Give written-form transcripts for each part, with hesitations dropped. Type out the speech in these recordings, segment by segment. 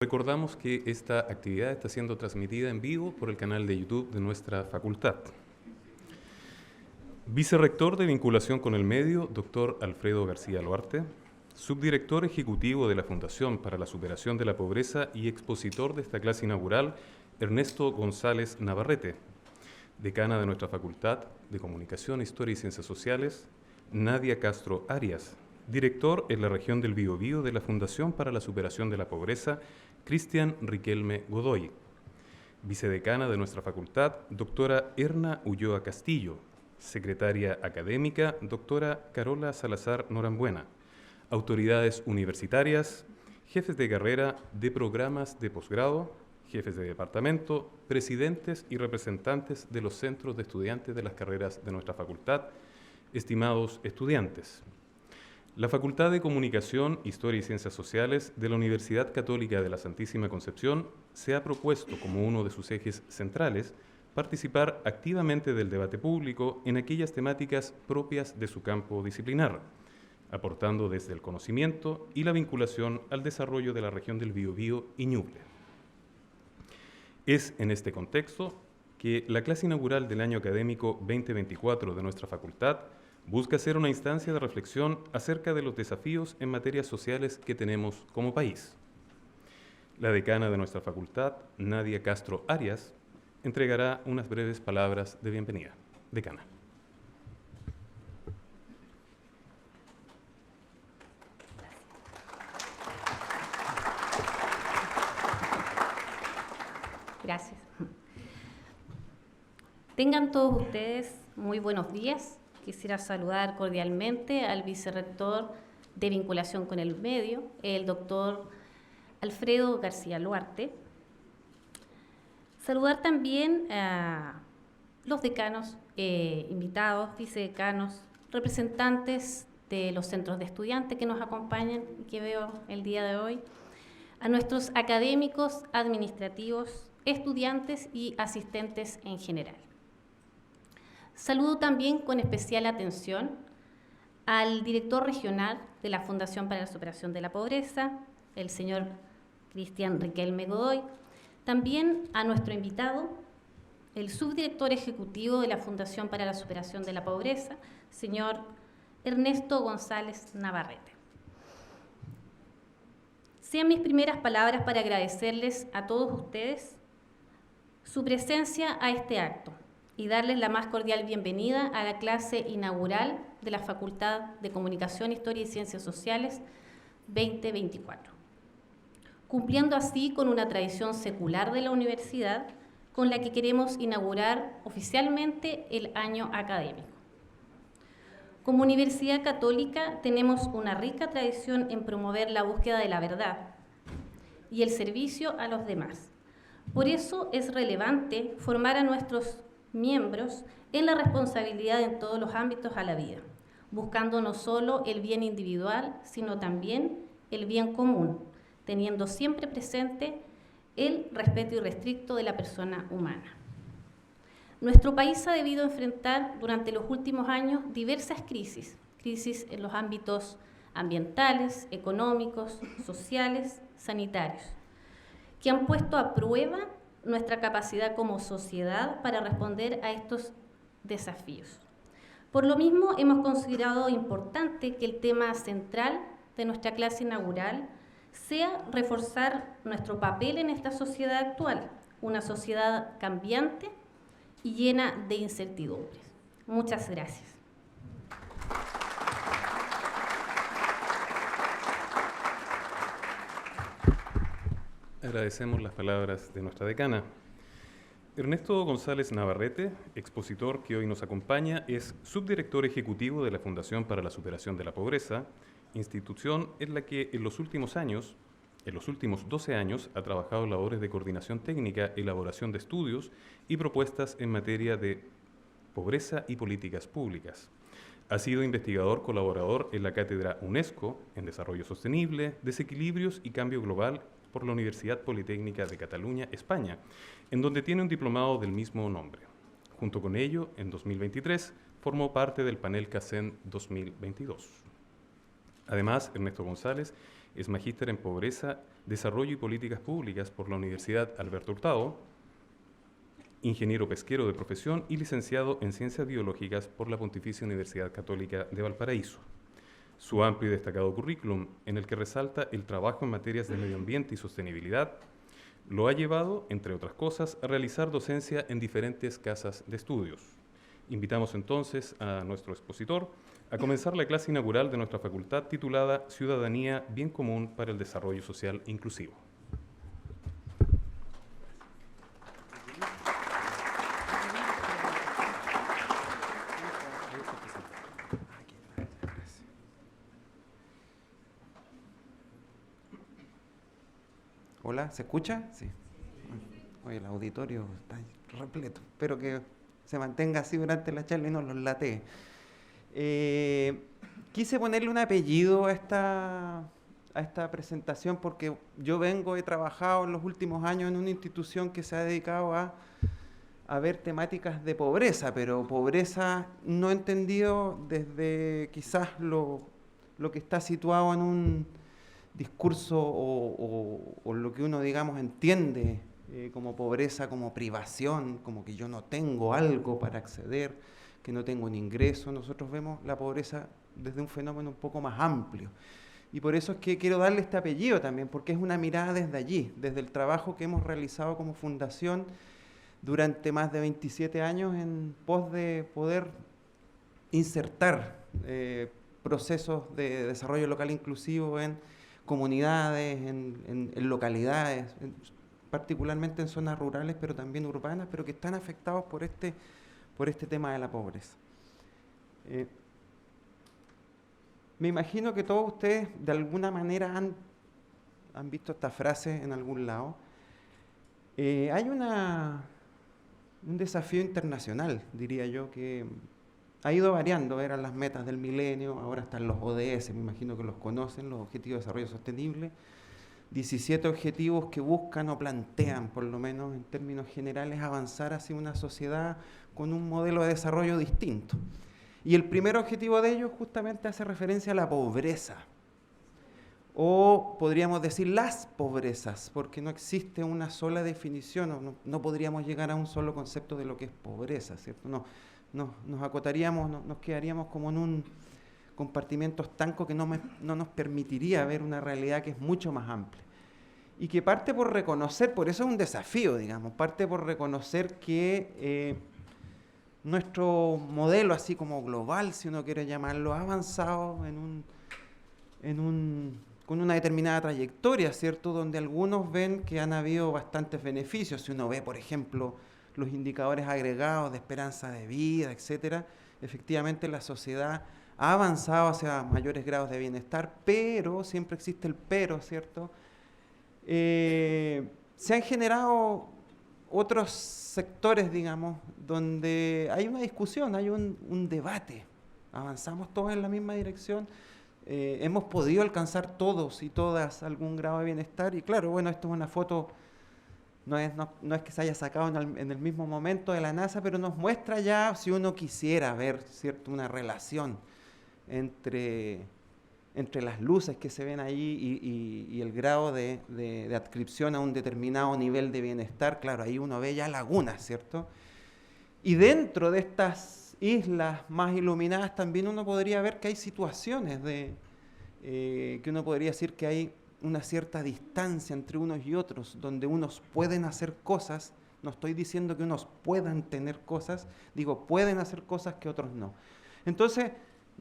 Recordamos que esta actividad está siendo transmitida en vivo por el canal de YouTube de nuestra facultad. Vicerrector de Vinculación con el Medio, Dr. Alfredo García Luarte. Subdirector ejecutivo de la Fundación para la Superación de la Pobreza y expositor de esta clase inaugural, Ernesto González Navarrete. Decana de nuestra Facultad de Comunicación, Historia y Ciencias Sociales, Nadia Castro Arias. Director en la región del Biobío de la Fundación para la Superación de la Pobreza, Cristian Riquelme Godoy. Vicedecana de nuestra facultad, doctora Erna Ulloa Castillo. Secretaria académica, doctora Carola Salazar Norambuena. Autoridades universitarias, jefes de carrera de programas de posgrado, jefes de departamento, presidentes y representantes de los centros de estudiantes de las carreras de nuestra facultad, estimados estudiantes. La Facultad de Comunicación, Historia y Ciencias Sociales de la Universidad Católica de la Santísima Concepción se ha propuesto como uno de sus ejes centrales participar activamente del debate público en aquellas temáticas propias de su campo disciplinar, aportando desde el conocimiento y la vinculación al desarrollo de la región del Biobío y Ñuble. Es en este contexto que la clase inaugural del año académico 2024 de nuestra facultad busca ser una instancia de reflexión acerca de los desafíos en materias sociales que tenemos como país. La decana de nuestra facultad, Nadia Castro Arias, entregará unas breves palabras de bienvenida. Decana. Gracias. Tengan todos ustedes muy buenos días. Quisiera saludar cordialmente al vicerrector de Vinculación con el Medio, el doctor Alfredo García Luarte. Saludar también a los decanos invitados, vicedecanos, representantes de los centros de estudiantes que nos acompañan y que veo el día de hoy, a nuestros académicos, administrativos, estudiantes y asistentes en general. Saludo también con especial atención al director regional de la Fundación para la Superación de la Pobreza, el señor Cristian Riquelme Godoy, también a nuestro invitado, el subdirector ejecutivo de la Fundación para la Superación de la Pobreza, señor Ernesto González Navarrete. Sean mis primeras palabras para agradecerles a todos ustedes su presencia a este acto y darles la más cordial bienvenida a la clase inaugural de la Facultad de Comunicación, Historia y Ciencias Sociales 2024, cumpliendo así con una tradición secular de la universidad con la que queremos inaugurar oficialmente el año académico. Como Universidad Católica tenemos una rica tradición en promover la búsqueda de la verdad y el servicio a los demás. Por eso es relevante formar a nuestros miembros en la responsabilidad en todos los ámbitos a la vida, buscando no solo el bien individual, sino también el bien común, teniendo siempre presente el respeto irrestricto de la persona humana. Nuestro país ha debido enfrentar durante los últimos años diversas crisis en los ámbitos ambientales, económicos, sociales, sanitarios, que han puesto a prueba nuestra capacidad como sociedad para responder a estos desafíos. Por lo mismo, hemos considerado importante que el tema central de nuestra clase inaugural sea reforzar nuestro papel en esta sociedad actual, una sociedad cambiante y llena de incertidumbres. Muchas gracias. Agradecemos las palabras de nuestra decana. Ernesto González Navarrete, expositor que hoy nos acompaña, es subdirector ejecutivo de la Fundación para la Superación de la Pobreza, institución en la que en los últimos 12 años, ha trabajado labores de coordinación técnica, elaboración de estudios y propuestas en materia de pobreza y políticas públicas. Ha sido investigador colaborador en la Cátedra UNESCO en Desarrollo Sostenible, Desequilibrios y Cambio Global por la Universidad Politécnica de Cataluña, España, en donde tiene un diplomado del mismo nombre. Junto con ello, en 2023, formó parte del panel CACEN 2022. Además, Ernesto González Es magíster en Pobreza, Desarrollo y Políticas Públicas por la Universidad Alberto Hurtado, ingeniero pesquero de profesión y licenciado en Ciencias Biológicas por la Pontificia Universidad Católica de Valparaíso. Su amplio y destacado currículum, en el que resalta el trabajo en materias de medio ambiente y sostenibilidad, lo ha llevado, entre otras cosas, a realizar docencia en diferentes casas de estudios. Invitamos entonces a nuestro expositor a comenzar la clase inaugural de nuestra facultad titulada Ciudadanía, Bien Común para el Desarrollo Social Inclusivo. Hola, ¿se escucha? Sí. Oye, el auditorio está repleto. Espero que se mantenga así durante la charla y no los latee. Quise ponerle un apellido a esta presentación porque yo he trabajado en los últimos años en una institución que se ha dedicado a ver temáticas de pobreza, pero pobreza no entendido desde quizás lo que está situado en un discurso o lo que uno, digamos, entiende como pobreza, como privación, como que yo no tengo algo para acceder, que no tengo un ingreso. Nosotros vemos la pobreza desde un fenómeno un poco más amplio. Y por eso es que quiero darle este apellido también, porque es una mirada desde allí, desde el trabajo que hemos realizado como fundación durante más de 27 años en pos de poder insertar procesos de desarrollo local inclusivo en comunidades, en localidades, particularmente en zonas rurales, pero también urbanas, pero que están afectados por este tema de la pobreza. Me imagino que todos ustedes de alguna manera han visto esta frase en algún lado. Hay un desafío internacional, diría yo, que ha ido variando. Eran las metas del milenio, ahora están los ODS, me imagino que los conocen, los Objetivos de Desarrollo Sostenible. 17 objetivos que buscan o plantean, por lo menos en términos generales, avanzar hacia una sociedad con un modelo de desarrollo distinto. Y el primer objetivo de ellos justamente hace referencia a la pobreza, o podríamos decir las pobrezas, porque no existe una sola definición, no podríamos llegar a un solo concepto de lo que es pobreza, ¿cierto? Nos acotaríamos, nos quedaríamos como en un compartimento estanco que no nos permitiría ver una realidad que es mucho más amplia. Y que parte por reconocer, por eso es un desafío, digamos, parte por reconocer que nuestro modelo, así como global, si uno quiere llamarlo, ha avanzado con una determinada trayectoria, ¿cierto? Donde algunos ven que han habido bastantes beneficios. Si uno ve, por ejemplo, los indicadores agregados de esperanza de vida, etcétera, efectivamente la sociedad ha avanzado hacia mayores grados de bienestar, pero, siempre existe el pero, ¿cierto? Se han generado otros sectores, digamos, donde hay una discusión, hay un debate. Avanzamos todos en la misma dirección, hemos podido alcanzar todos y todas algún grado de bienestar, y claro, bueno, esto es una foto, no es que se haya sacado en el mismo momento de la NASA, pero nos muestra ya, si uno quisiera ver, ¿cierto?, una relación entre las luces que se ven ahí y el grado de adscripción a un determinado nivel de bienestar. Claro, ahí uno ve ya lagunas, ¿cierto? Y dentro de estas islas más iluminadas también uno podría ver que hay situaciones que uno podría decir que hay una cierta distancia entre unos y otros, donde unos pueden hacer cosas. No estoy diciendo que unos puedan tener cosas, digo, pueden hacer cosas que otros no. Entonces,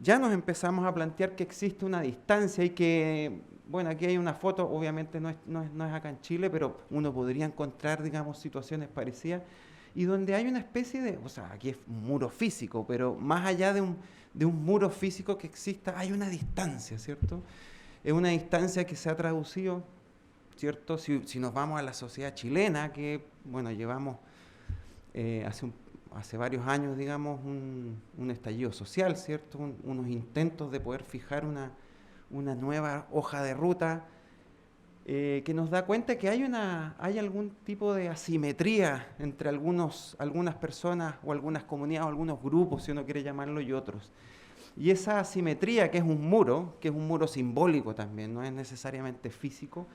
ya nos empezamos a plantear que existe una distancia y que, bueno, aquí hay una foto, obviamente no es acá en Chile, pero uno podría encontrar, digamos, situaciones parecidas, y donde hay una especie de, o sea, aquí es un muro físico, pero más allá de un muro físico que exista, hay una distancia, ¿cierto? Es una distancia que se ha traducido, ¿cierto? Si nos vamos a la sociedad chilena, que, bueno, llevamos hace varios años, digamos, un estallido social, ¿cierto? Unos intentos de poder fijar una nueva hoja de ruta que nos da cuenta que hay algún tipo de asimetría entre algunas personas o algunas comunidades o algunos grupos, si uno quiere llamarlo, y otros. Y esa asimetría, que es un muro simbólico también, no es necesariamente físico,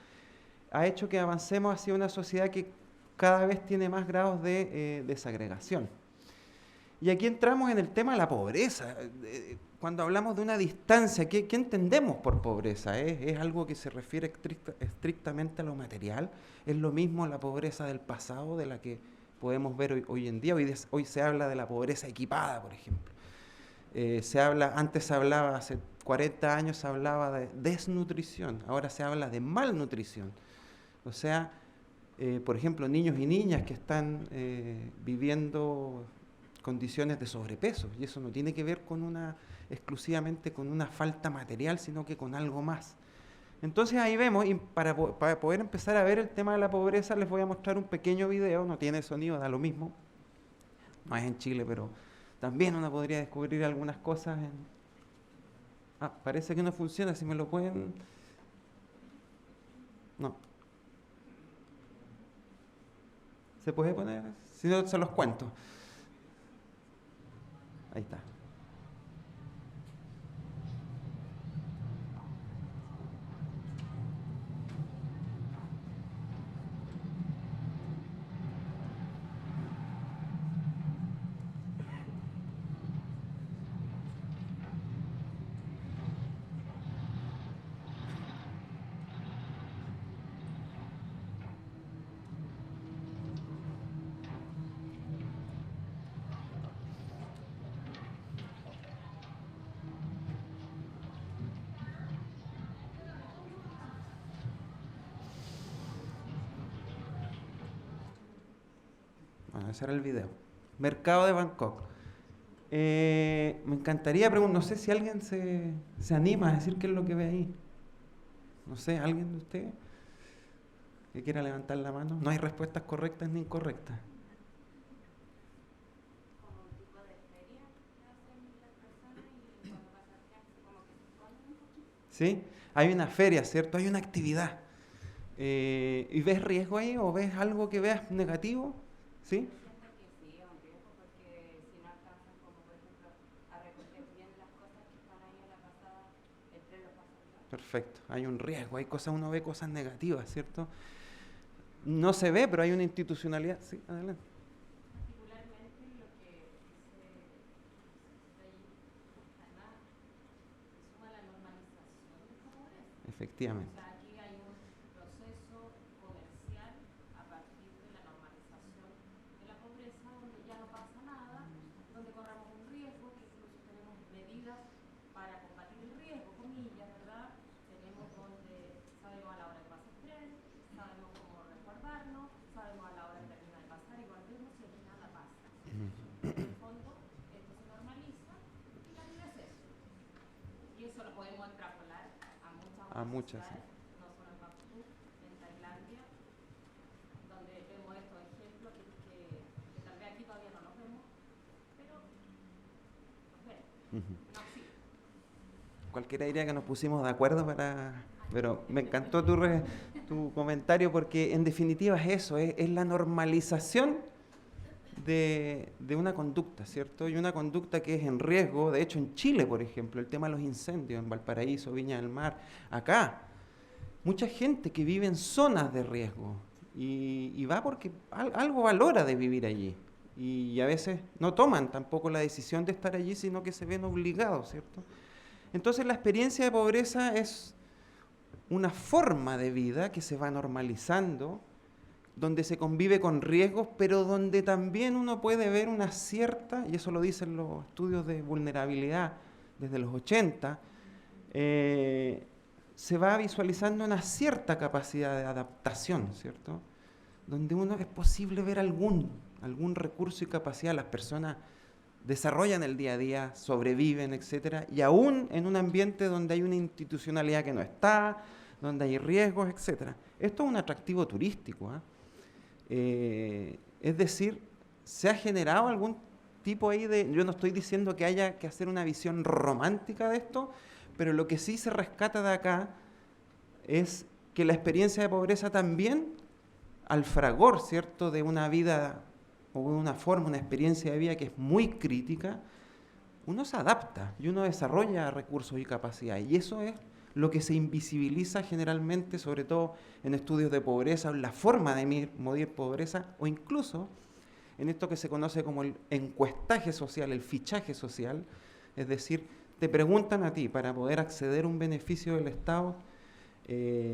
ha hecho que avancemos hacia una sociedad que cada vez tiene más grados de desagregación. Y aquí entramos en el tema de la pobreza. Cuando hablamos de una distancia, ¿qué entendemos por pobreza? ¿Es algo que se refiere estrictamente a lo material? ¿Es lo mismo la pobreza del pasado de la que podemos ver hoy en día? Hoy se habla de la pobreza equipada, por ejemplo. Antes se hablaba, hace 40 años se hablaba de desnutrición, ahora se habla de malnutrición. O sea, por ejemplo, niños y niñas que están viviendo condiciones de sobrepeso, y eso no tiene que ver exclusivamente con una falta material, sino que con algo más. Entonces ahí vemos, y para poder empezar a ver el tema de la pobreza, les voy a mostrar un pequeño video, no tiene sonido, da lo mismo, no es en Chile, pero también uno podría descubrir algunas cosas. Parece que no funciona, si me lo pueden... No. ¿Se puede poner? Si no, se los cuento. Ahí está. Bueno, ese era el video. Mercado de Bangkok. Me encantaría preguntar, no sé si alguien se anima a decir qué es lo que ve ahí. No sé, ¿alguien de ustedes que quiera levantar la mano? No hay respuestas correctas ni incorrectas. Como un tipo de feria que hacen las personas y cuando pasan clases como que se esconden un poquito. ¿Sí? Hay una feria, ¿cierto? Hay una actividad. ¿Y ves riesgo ahí o ves algo que veas negativo? ¿Sí? Siento que sí, es un riesgo porque si no alcanzan como por ejemplo a recoger bien las cosas que están ahí en la pasada, el tren los pasa bien. Perfecto. Hay un riesgo, uno ve cosas negativas, ¿cierto? No se ve, pero hay una institucionalidad. Sí, adelante. Particularmente lo que se ahí, además, se suma la normalización de esta pobreza. O Efectivamente. sea, aquí hay un proceso comercial a partir de la normalización de la pobreza, donde ya no pasa nada, donde corremos un riesgo, que incluso tenemos medidas para combatir el riesgo, comillas, ¿verdad? Tenemos donde sabemos a la hora que pasa el tren, sabemos cómo resguardarnos, sabemos a la hora que termina de pasar y volvemos y aquí nada pasa. En el fondo, esto se normaliza y la vida es eso. Y eso lo podemos extrapolar a muchas sí. ciudades, no solo en Bangkok, en Tailandia, donde vemos estos ejemplos que tal vez aquí todavía no los vemos, pero los vemos. No, sí. Cualquiera diría que nos pusimos de acuerdo pero me encantó tu comentario porque en definitiva es eso, es la normalización de una conducta, ¿cierto? Y una conducta que es en riesgo. De hecho, en Chile, por ejemplo, el tema de los incendios, en Valparaíso, Viña del Mar, acá, mucha gente que vive en zonas de riesgo y va porque algo valora de vivir allí. Y a veces no toman tampoco la decisión de estar allí, sino que se ven obligados, ¿cierto? Entonces la experiencia de pobreza es una forma de vida que se va normalizando, donde se convive con riesgos, pero donde también uno puede ver una cierta, y eso lo dicen los estudios de vulnerabilidad desde los 80, se va visualizando una cierta capacidad de adaptación, ¿cierto? Donde uno es posible ver algún recurso y capacidad. Las personas desarrollan el día a día, sobreviven, etcétera, y aún en un ambiente donde hay una institucionalidad que no está, donde hay riesgos, etcétera. Esto es un atractivo turístico, es decir, se ha generado algún tipo ahí yo no estoy diciendo que haya que hacer una visión romántica de esto, pero lo que sí se rescata de acá es que la experiencia de pobreza también, al fragor, ¿cierto?, de una vida o una forma, una experiencia de vida que es muy crítica, uno se adapta y uno desarrolla recursos y capacidades. Y eso es lo que se invisibiliza generalmente, sobre todo en estudios de pobreza, o en la forma de medir pobreza, o incluso en esto que se conoce como el encuestaje social, el fichaje social. Es decir, te preguntan a ti para poder acceder a un beneficio del Estado.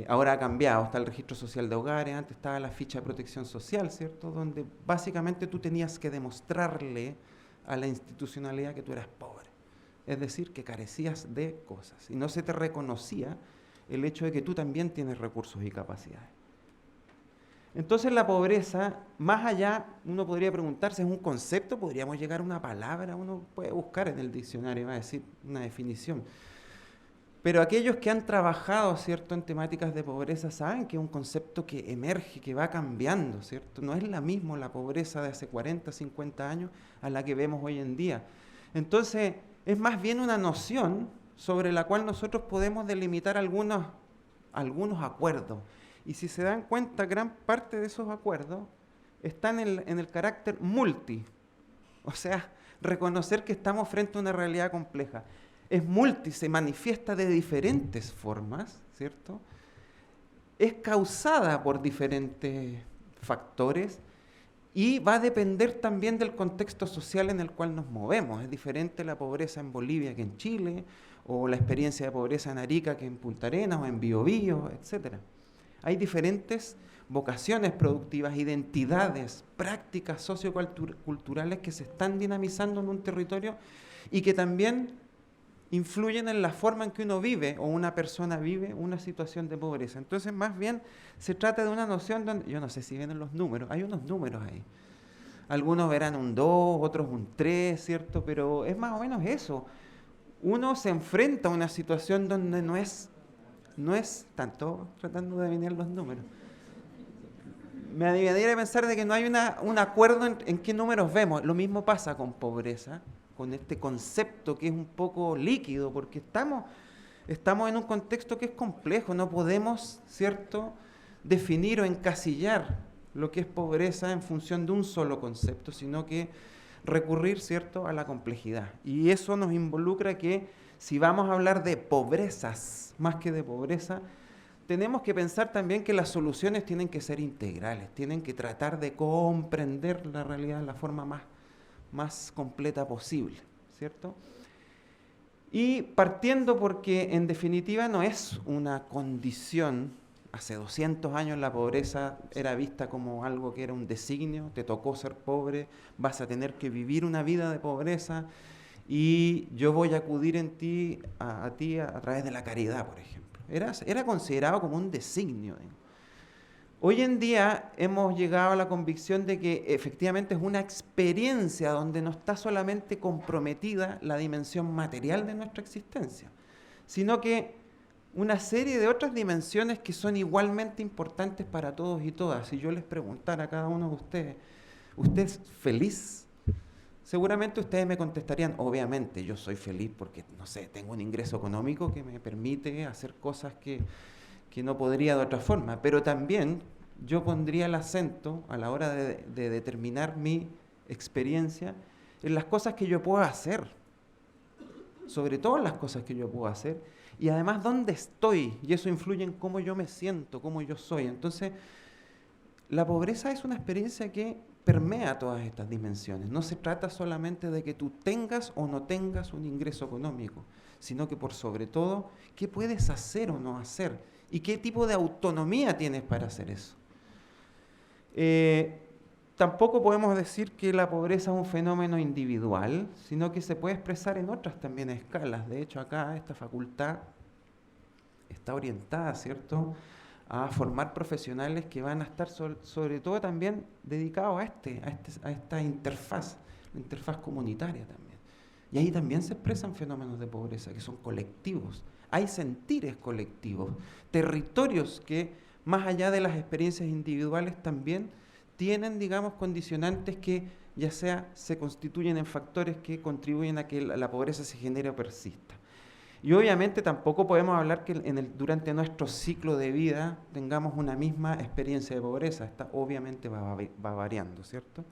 Ahora ha cambiado, está el registro social de hogares, antes estaba la ficha de protección social, ¿cierto? Donde básicamente tú tenías que demostrarle a la institucionalidad que tú eras pobre. Es decir, que carecías de cosas y no se te reconocía el hecho de que tú también tienes recursos y capacidades. Entonces la pobreza, más allá, uno podría preguntarse, ¿es un concepto? ¿Podríamos llegar a una palabra? Uno puede buscar en el diccionario, va a decir una definición. Pero aquellos que han trabajado, ¿cierto?, en temáticas de pobreza saben que es un concepto que emerge, que va cambiando, ¿cierto? No es la misma la pobreza de hace 40, 50 años a la que vemos hoy en día. Entonces, es más bien una noción sobre la cual nosotros podemos delimitar algunos acuerdos. Y si se dan cuenta, gran parte de esos acuerdos están en el carácter multi. O sea, reconocer que estamos frente a una realidad compleja. Es multi, se manifiesta de diferentes formas, ¿cierto? Es causada por diferentes factores y va a depender también del contexto social en el cual nos movemos. Es diferente la pobreza en Bolivia que en Chile, o la experiencia de pobreza en Arica que en Punta Arenas o en Biobío, etc. Hay diferentes vocaciones productivas, identidades, prácticas socioculturales que se están dinamizando en un territorio y que también influyen en la forma en que uno vive o una persona vive una situación de pobreza. Entonces, más bien, se trata de una noción donde, yo no sé si ven los números, hay unos números ahí. Algunos verán un 2, otros un 3, ¿cierto? Pero es más o menos eso. Uno se enfrenta a una situación donde no es tanto, tratando de adivinar los números. Me adivinaría pensar de que no hay un acuerdo en qué números vemos. Lo mismo pasa con pobreza, con este concepto que es un poco líquido, porque estamos en un contexto que es complejo, no podemos, ¿cierto?, definir o encasillar lo que es pobreza en función de un solo concepto, sino que recurrir, ¿cierto?, a la complejidad. Y eso nos involucra que si vamos a hablar de pobrezas más que de pobreza, tenemos que pensar también que las soluciones tienen que ser integrales, tienen que tratar de comprender la realidad de la forma más completa posible, ¿cierto? Y partiendo porque en definitiva no es una condición. Hace 200 años la pobreza era vista como algo que era un designio, te tocó ser pobre, vas a tener que vivir una vida de pobreza y yo voy a acudir a ti a través de la caridad, por ejemplo. Era considerado como un designio. Hoy en día hemos llegado a la convicción de que efectivamente es una experiencia donde no está solamente comprometida la dimensión material de nuestra existencia, sino que una serie de otras dimensiones que son igualmente importantes para todos y todas. Si yo les preguntara a cada uno de ustedes, ¿usted es feliz? Seguramente ustedes me contestarían, obviamente, yo soy feliz porque, no sé, tengo un ingreso económico que me permite hacer cosas que no podría de otra forma. Pero también yo pondría el acento a la hora de determinar mi experiencia en las cosas que yo puedo hacer, sobre todo en las cosas que yo puedo hacer, y además dónde estoy, y eso influye en cómo yo me siento, cómo yo soy. Entonces, la pobreza es una experiencia que permea todas estas dimensiones. No se trata solamente de que tú tengas o no tengas un ingreso económico, sino que por sobre todo, ¿qué puedes hacer o no hacer? ¿Y qué tipo de autonomía tienes para hacer eso? Tampoco podemos decir que la pobreza es un fenómeno individual, sino que se puede expresar en otras también escalas. De hecho, acá esta facultad está orientada, ¿cierto?, a formar profesionales que van a estar sobre todo también dedicados a esta interfaz, la interfaz comunitaria también. Y ahí también se expresan fenómenos de pobreza que son colectivos. Hay sentires colectivos, territorios que, más allá de las experiencias individuales, también tienen, digamos, condicionantes que ya sea se constituyen en factores que contribuyen a que la pobreza se genere o persista. Y obviamente tampoco podemos hablar que durante nuestro ciclo de vida tengamos una misma experiencia de pobreza. Esta obviamente va variando, ¿cierto?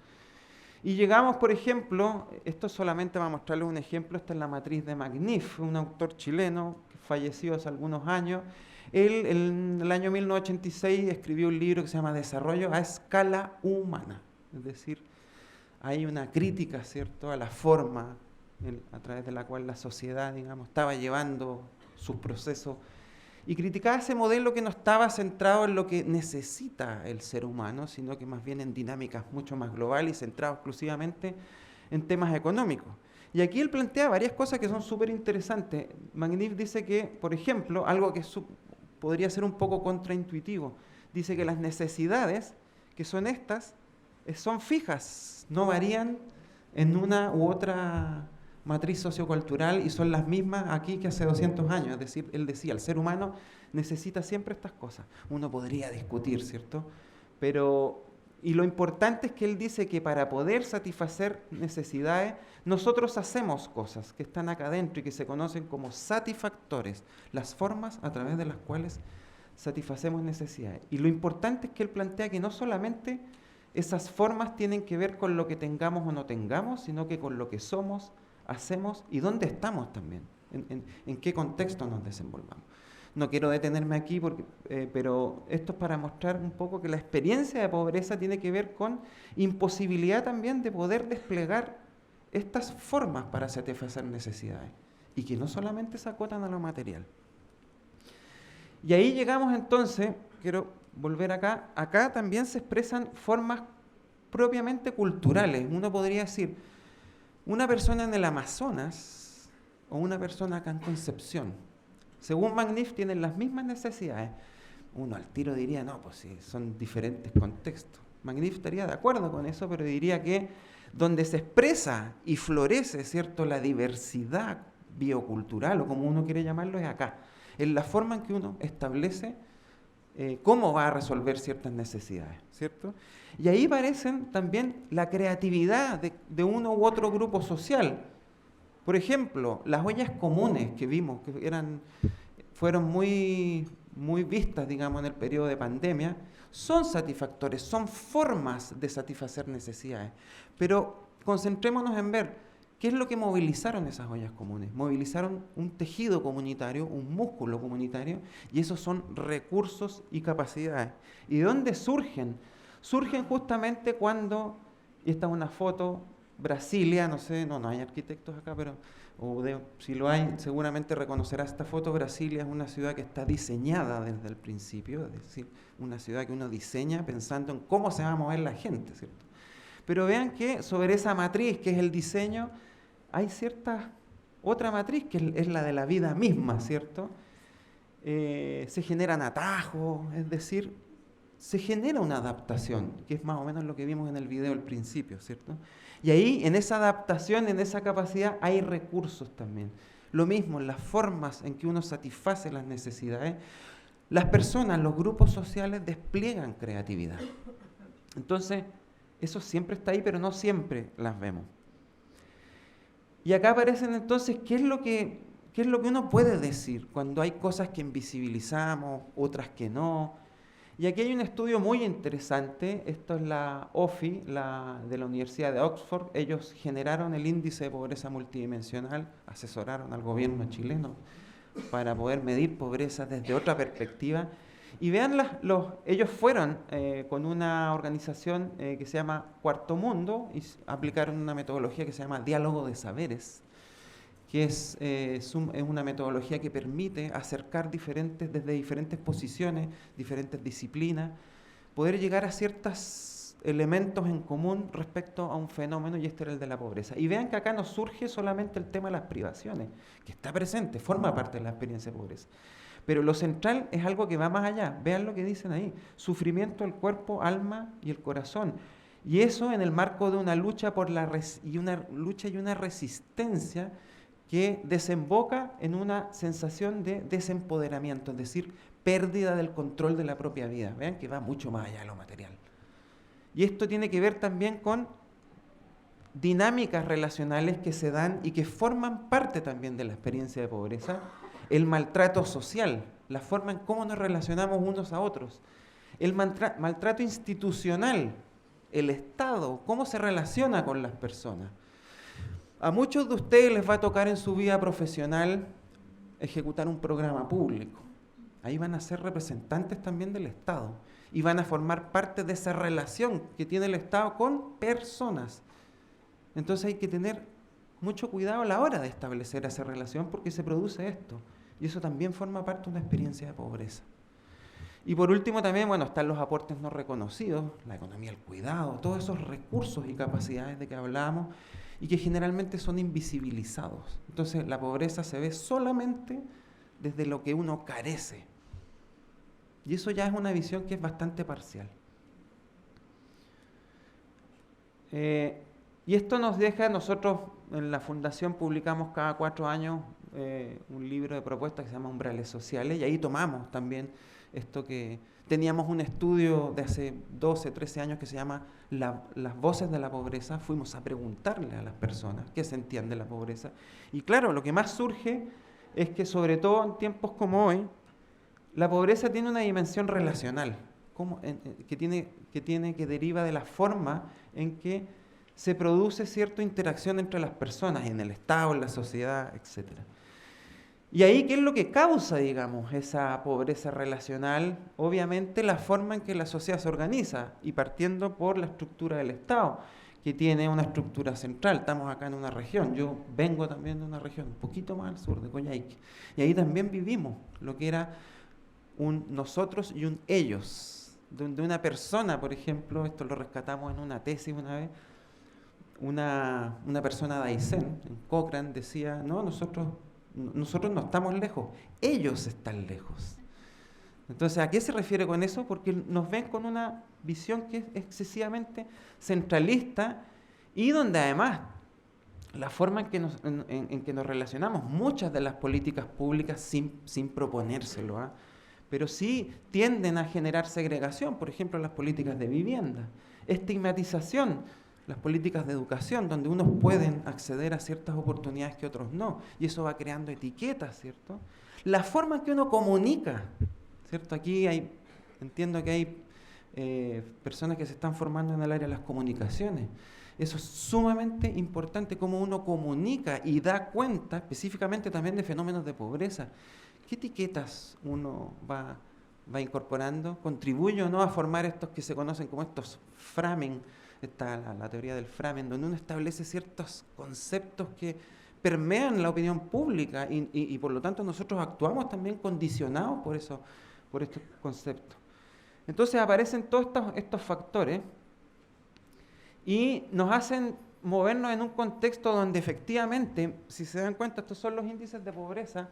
Y llegamos, por ejemplo, esto solamente va a mostrarles un ejemplo, esta es la matriz de Magnif, un autor chileno que falleció hace algunos años. Él, en el año 1986, escribió un libro que se llama Desarrollo a escala humana. Es decir, hay una crítica, ¿cierto?, a la forma a través de la cual la sociedad, digamos, estaba llevando sus procesos, y criticaba ese modelo que no estaba centrado en lo que necesita el ser humano, sino que más bien en dinámicas mucho más globales y centrado exclusivamente en temas económicos. Y aquí él plantea varias cosas que son súper interesantes. Magnif dice que, por ejemplo, algo que podría ser un poco contraintuitivo, dice que las necesidades, que son estas, son fijas, no varían en una u otra matriz sociocultural y son las mismas aquí que hace 200 años. Es decir, él decía, el ser humano necesita siempre estas cosas. Uno podría discutir, ¿cierto? Y lo importante es que él dice que para poder satisfacer necesidades, nosotros hacemos cosas que están acá adentro y que se conocen como satisfactores, las formas a través de las cuales satisfacemos necesidades. Y lo importante es que él plantea que no solamente esas formas tienen que ver con lo que tengamos o no tengamos, sino que con lo que somos, hacemos y dónde estamos también, en qué contexto nos desenvolvamos. No quiero detenerme aquí, pero esto es para mostrar un poco que la experiencia de pobreza tiene que ver con imposibilidad también de poder desplegar estas formas para satisfacer necesidades y que no solamente se acotan a lo material. Y ahí llegamos entonces, quiero volver acá también se expresan formas propiamente culturales. Uno podría decir, una persona en el Amazonas o una persona acá en Concepción, según Magnif, tienen las mismas necesidades. Uno al tiro diría, no, pues sí, son diferentes contextos. Magnif estaría de acuerdo con eso, pero diría que donde se expresa y florece, ¿cierto?, la diversidad biocultural, o como uno quiere llamarlo, es acá, en la forma en que uno establece cómo va a resolver ciertas necesidades, ¿cierto? Y ahí aparecen también la creatividad de uno u otro grupo social. Por ejemplo, las ollas comunes que vimos, que fueron muy vistas, digamos, en el periodo de pandemia, son satisfactores, son formas de satisfacer necesidades. Pero concentrémonos en ver qué es lo que movilizaron esas ollas comunes. Movilizaron un tejido comunitario, un músculo comunitario, y esos son recursos y capacidades. ¿Y de dónde surgen? Surgen justamente cuando, y esta es una foto, Brasilia, no sé, no hay arquitectos acá, pero si lo hay, seguramente reconocerás esta foto. Brasilia es una ciudad que está diseñada desde el principio, es decir, una ciudad que uno diseña pensando en cómo se va a mover la gente, ¿cierto? Pero vean que sobre esa matriz, que es el diseño, hay otra matriz, que es la de la vida misma, ¿cierto? Se generan atajos, es decir, se genera una adaptación, que es más o menos lo que vimos en el video al principio, ¿cierto? Y ahí, en esa adaptación, en esa capacidad, hay recursos también. Lo mismo, en las formas en que uno satisface las necesidades, las personas, los grupos sociales despliegan creatividad. Entonces, eso siempre está ahí, pero no siempre las vemos. Y acá aparecen entonces qué es lo que uno puede decir cuando hay cosas que invisibilizamos, otras que no. Y aquí hay un estudio muy interesante, esto es la OFI, de la Universidad de Oxford. Ellos generaron el índice de pobreza multidimensional, asesoraron al gobierno chileno para poder medir pobreza desde otra perspectiva. Y vean, ellos fueron con una organización que se llama Cuarto Mundo y aplicaron una metodología que se llama Diálogo de Saberes, que es una metodología que permite acercar desde diferentes posiciones, diferentes disciplinas, poder llegar a ciertos elementos en común respecto a un fenómeno, y este era el de la pobreza. Y vean que acá no surge solamente el tema de las privaciones, que está presente, forma parte de la experiencia de pobreza. Pero lo central es algo que va más allá. Vean lo que dicen ahí. Sufrimiento del cuerpo, alma y el corazón. Y eso en el marco de una lucha y una resistencia que desemboca en una sensación de desempoderamiento, es decir, pérdida del control de la propia vida. Vean que va mucho más allá de lo material. Y esto tiene que ver también con dinámicas relacionales que se dan y que forman parte también de la experiencia de pobreza. El maltrato social, la forma en cómo nos relacionamos unos a otros. El maltrato institucional, el Estado, cómo se relaciona con las personas. A muchos de ustedes les va a tocar en su vida profesional ejecutar un programa público. Ahí van a ser representantes también del Estado y van a formar parte de esa relación que tiene el Estado con personas. Entonces hay que tener mucho cuidado a la hora de establecer esa relación porque se produce esto. Y eso también forma parte de una experiencia de pobreza. Y por último también, bueno, están los aportes no reconocidos, la economía del cuidado, todos esos recursos y capacidades de que hablábamos y que generalmente son invisibilizados. Entonces la pobreza se ve solamente desde lo que uno carece. Y eso ya es una visión que es bastante parcial. Y esto nos deja, nosotros en la Fundación publicamos cada 4 años un libro de propuestas que se llama Umbrales Sociales, y ahí tomamos también esto que teníamos un estudio de hace 12, 13 años que se llama Las voces de la pobreza. Fuimos a preguntarle a las personas qué sentían de la pobreza. Y claro, lo que más surge es que sobre todo en tiempos como hoy, la pobreza tiene una dimensión relacional, que deriva de la forma en que se produce cierta interacción entre las personas, en el Estado, en la sociedad, etc. Y ahí, ¿qué es lo que causa, digamos, esa pobreza relacional? Obviamente la forma en que la sociedad se organiza, y partiendo por la estructura del Estado, que tiene una estructura central. Estamos acá en una región, yo vengo también de una región un poquito más al sur, de Coyhaique, y ahí también vivimos lo que era un nosotros y un ellos, de una persona, por ejemplo, esto lo rescatamos en una tesis una vez, una persona de Aysén, en Cochrane, decía, no, nosotros no estamos lejos, ellos están lejos. Entonces, ¿a qué se refiere con eso? Porque nos ven con una visión que es excesivamente centralista y donde además la forma en que nos relacionamos, muchas de las políticas públicas sin proponérselo, pero sí tienden a generar segregación, por ejemplo, las políticas de vivienda, estigmatización, las políticas de educación, donde unos pueden acceder a ciertas oportunidades que otros no, y eso va creando etiquetas, ¿cierto? La forma en que uno comunica, ¿cierto? Aquí entiendo que hay personas que se están formando en el área de las comunicaciones. Eso es sumamente importante, cómo uno comunica y da cuenta específicamente también de fenómenos de pobreza. ¿Qué etiquetas uno va incorporando? ¿Contribuye o no a formar estos que se conocen como estos framing? Está la teoría del framing, donde uno establece ciertos conceptos que permean la opinión pública y por lo tanto nosotros actuamos también condicionados por estos conceptos. Entonces aparecen todos estos factores y nos hacen movernos en un contexto donde efectivamente, si se dan cuenta, estos son los índices de pobreza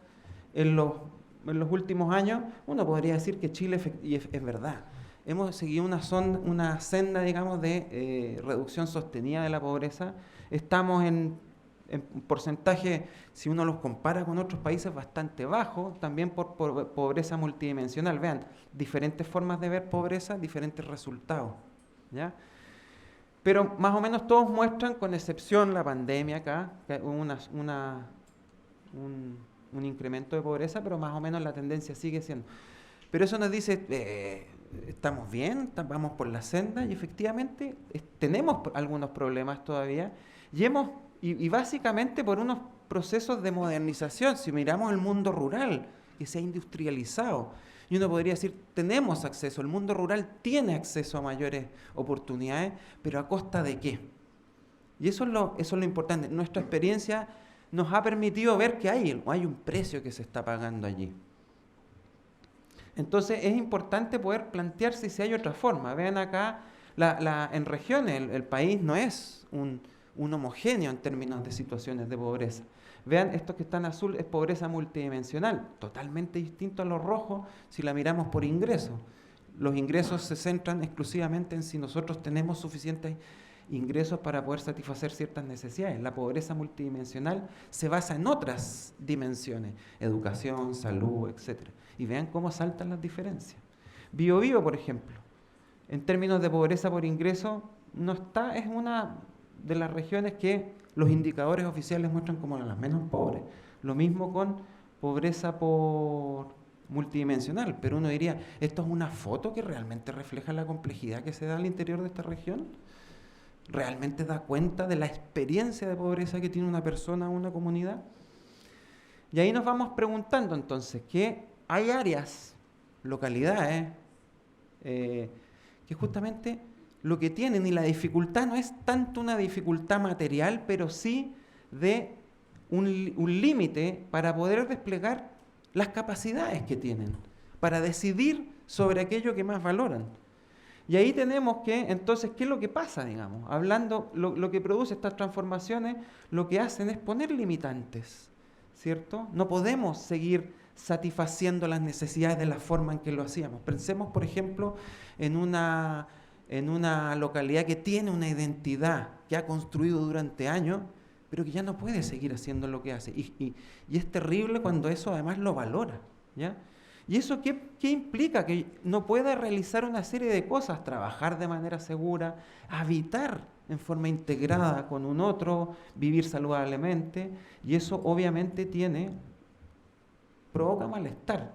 en los últimos años. Uno podría decir que Chile, y es verdad, hemos seguido una senda, digamos, de reducción sostenida de la pobreza. Estamos en porcentaje, si uno los compara con otros países, bastante bajo, también por pobreza multidimensional. Vean, diferentes formas de ver pobreza, diferentes resultados, ¿ya? Pero más o menos todos muestran, con excepción la pandemia acá, que hubo un incremento de pobreza, pero más o menos la tendencia sigue siendo. Pero eso nos dice, estamos bien, vamos por la senda, y efectivamente tenemos algunos problemas todavía, y básicamente por unos procesos de modernización. Si miramos el mundo rural, que se ha industrializado, y uno podría decir, tenemos acceso, el mundo rural tiene acceso a mayores oportunidades, pero ¿a costa de qué? Y eso es lo importante. Nuestra experiencia nos ha permitido ver que hay un precio que se está pagando allí. Entonces es importante poder plantearse si hay otra forma. Vean acá, en regiones el país no es un homogéneo en términos de situaciones de pobreza. Vean, estos que están azul es pobreza multidimensional, totalmente distinto a los rojos si la miramos por ingresos. Los ingresos se centran exclusivamente en si nosotros tenemos suficientes ingresos para poder satisfacer ciertas necesidades. La pobreza multidimensional se basa en otras dimensiones, educación, salud, etc. Y vean cómo saltan las diferencias. Biobío, por ejemplo, en términos de pobreza por ingreso, es una de las regiones que los indicadores oficiales muestran como las menos pobres. Lo mismo con pobreza por multidimensional, pero uno diría, ¿esto es una foto que realmente refleja la complejidad que se da al interior de esta región? ¿Realmente da cuenta de la experiencia de pobreza que tiene una persona o una comunidad? Y ahí nos vamos preguntando entonces que hay áreas, localidades, que justamente lo que tienen, y la dificultad no es tanto una dificultad material, pero sí de un límite para poder desplegar las capacidades que tienen, para decidir sobre aquello que más valoran. Y ahí tenemos que, entonces, ¿qué es lo que pasa, digamos? Hablando, lo que produce estas transformaciones, lo que hacen es poner limitantes, ¿cierto? No podemos seguir satisfaciendo las necesidades de la forma en que lo hacíamos. Pensemos, por ejemplo, en una localidad que tiene una identidad que ha construido durante años, pero que ya no puede seguir haciendo lo que hace. Y es terrible cuando eso además lo valora, ¿ya? ¿Y eso qué implica? Que no pueda realizar una serie de cosas, trabajar de manera segura, habitar en forma integrada con un otro, vivir saludablemente, y eso obviamente provoca malestar.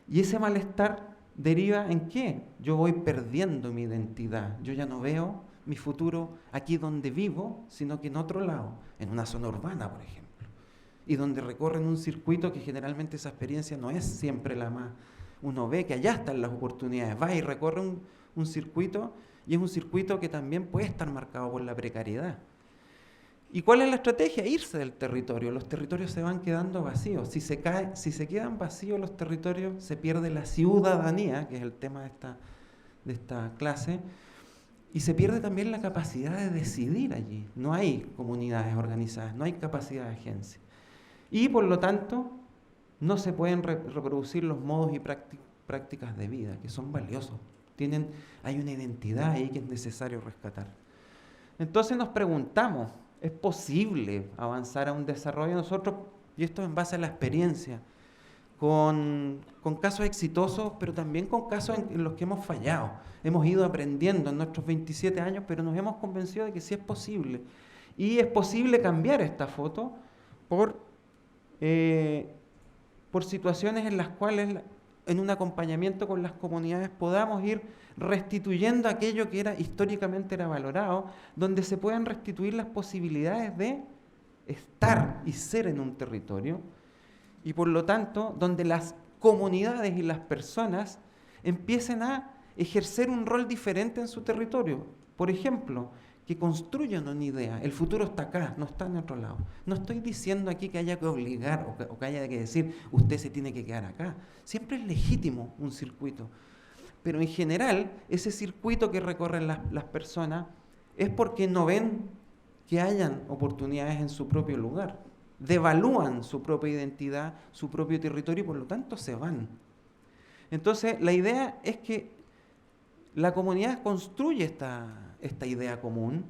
Y ese malestar deriva en qué? Yo voy perdiendo mi identidad, yo ya no veo mi futuro aquí donde vivo, sino que en otro lado, en una zona urbana, por ejemplo, y donde recorren un circuito que generalmente esa experiencia no es siempre la más. Uno ve que allá están las oportunidades, va y recorre un circuito, y es un circuito que también puede estar marcado por la precariedad. ¿Y cuál es la estrategia? Irse del territorio. Los territorios se van quedando vacíos. Si se quedan vacíos los territorios, se pierde la ciudadanía, que es el tema de esta clase, y se pierde también la capacidad de decidir allí. No hay comunidades organizadas, no hay capacidad de agencia. Y por lo tanto, no se pueden reproducir los modos y prácticas de vida, que son valiosos. Hay una identidad ahí que es necesario rescatar. Entonces nos preguntamos, ¿es posible avanzar a un desarrollo nosotros? Y esto en base a la experiencia, con casos exitosos, pero también con casos en los que hemos fallado. Hemos ido aprendiendo en nuestros 27 años, pero nos hemos convencido de que sí es posible. Y es posible cambiar esta foto por situaciones en las cuales, en un acompañamiento con las comunidades, podamos ir restituyendo aquello que históricamente era valorado, donde se puedan restituir las posibilidades de estar y ser en un territorio, y por lo tanto, donde las comunidades y las personas empiecen a ejercer un rol diferente en su territorio. Por ejemplo, que construyan una idea. El futuro está acá, no está en otro lado. No estoy diciendo aquí que haya que obligar o que haya que decir, usted se tiene que quedar acá. Siempre es legítimo un circuito. Pero en general, ese circuito que recorren las personas es porque no ven que hayan oportunidades en su propio lugar. Devalúan su propia identidad, su propio territorio, y por lo tanto se van. Entonces, la idea es que la comunidad construye esta idea común.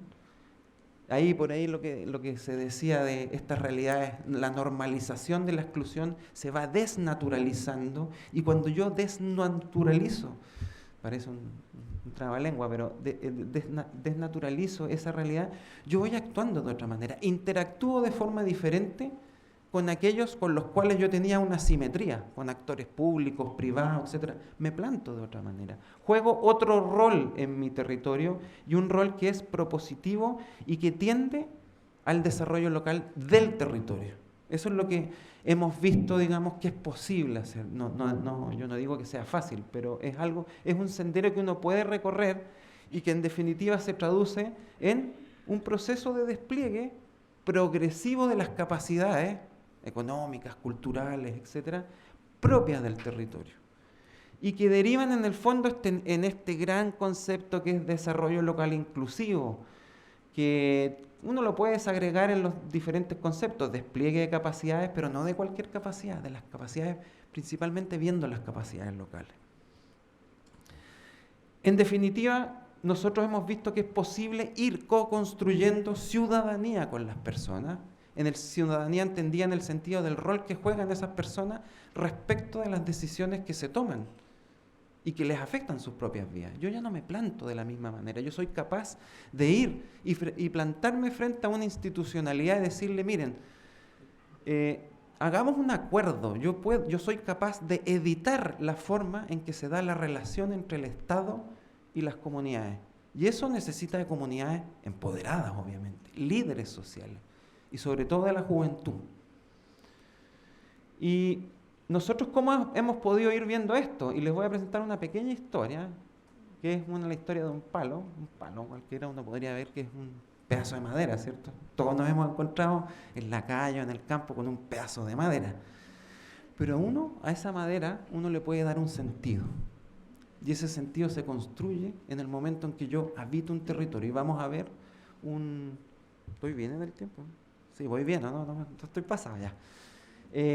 Por ahí lo que se decía de estas realidades, la normalización de la exclusión se va desnaturalizando, y cuando yo desnaturalizo, parece un trabalengua, pero desnaturalizo esa realidad, yo voy actuando de otra manera, interactúo de forma diferente con aquellos con los cuales yo tenía una simetría, con actores públicos, privados, etc. Me planto de otra manera. Juego otro rol en mi territorio, y un rol que es propositivo y que tiende al desarrollo local del territorio. Eso es lo que hemos visto, digamos, que es posible hacer. Yo no digo que sea fácil, pero es un sendero que uno puede recorrer y que en definitiva se traduce en un proceso de despliegue progresivo de las capacidades económicas, culturales, etcétera, propias del territorio, y que derivan en el fondo en este gran concepto que es desarrollo local inclusivo, que uno lo puede desagregar en los diferentes conceptos, despliegue de capacidades, pero no de cualquier capacidad, de las capacidades, principalmente viendo las capacidades locales. En definitiva, nosotros hemos visto que es posible ir co-construyendo ciudadanía con las personas. Ciudadanía entendida en el sentido del rol que juegan esas personas respecto de las decisiones que se toman y que les afectan sus propias vidas. Yo ya no me planto de la misma manera. Yo soy capaz de ir y plantarme frente a una institucionalidad y decirle, miren, hagamos un acuerdo. Yo soy capaz de editar la forma en que se da la relación entre el Estado y las comunidades. Y eso necesita de comunidades empoderadas, obviamente, líderes sociales, y sobre todo de la juventud. Y nosotros, ¿cómo hemos podido ir viendo esto? Y les voy a presentar una pequeña historia, que es la historia de un palo cualquiera uno podría ver que es un pedazo de madera, ¿cierto? Todos nos hemos encontrado en la calle o en el campo con un pedazo de madera. Pero a esa madera, uno le puede dar un sentido. Y ese sentido se construye en el momento en que yo habito un territorio. Y vamos a ver ¿Estoy bien en el tiempo? Sí, voy bien, no estoy pasado ya.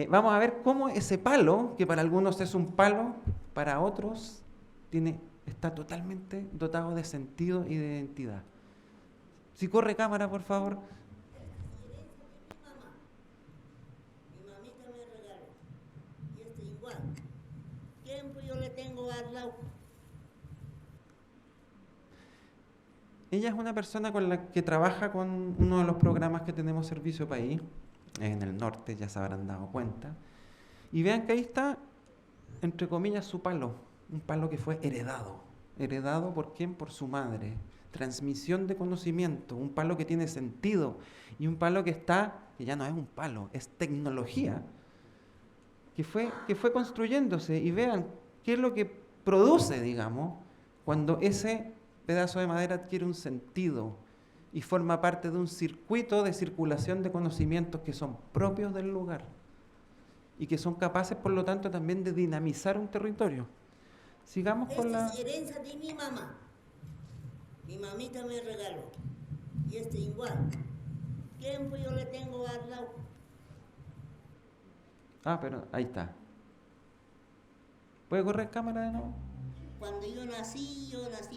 Vamos a ver cómo ese palo, que para algunos es un palo, para otros está totalmente dotado de sentido y de identidad. Si corre cámara, por favor. Mi mamita me regaló. Y igual. Tiempo yo le tengo al lado. Ella es una persona con la que trabaja con uno de los programas que tenemos Servicio País, en el norte, ya se habrán dado cuenta. Y vean que ahí está, entre comillas, su palo. Un palo que fue heredado. ¿Heredado por quién? Por su madre. Transmisión de conocimiento, un palo que tiene sentido y un palo que ya no es un palo, es tecnología que fue construyéndose. Y vean qué es lo que produce, digamos, cuando ese pedazo de madera adquiere un sentido y forma parte de un circuito de circulación de conocimientos que son propios del lugar y que son capaces, por lo tanto, también de dinamizar un territorio. Sigamos con la... Esta es herencia de mi mamá. Mi mamita me regaló. Y igual. Tiempo yo le tengo al lado. pero ahí está. ¿Puede correr cámara de nuevo? Cuando yo nací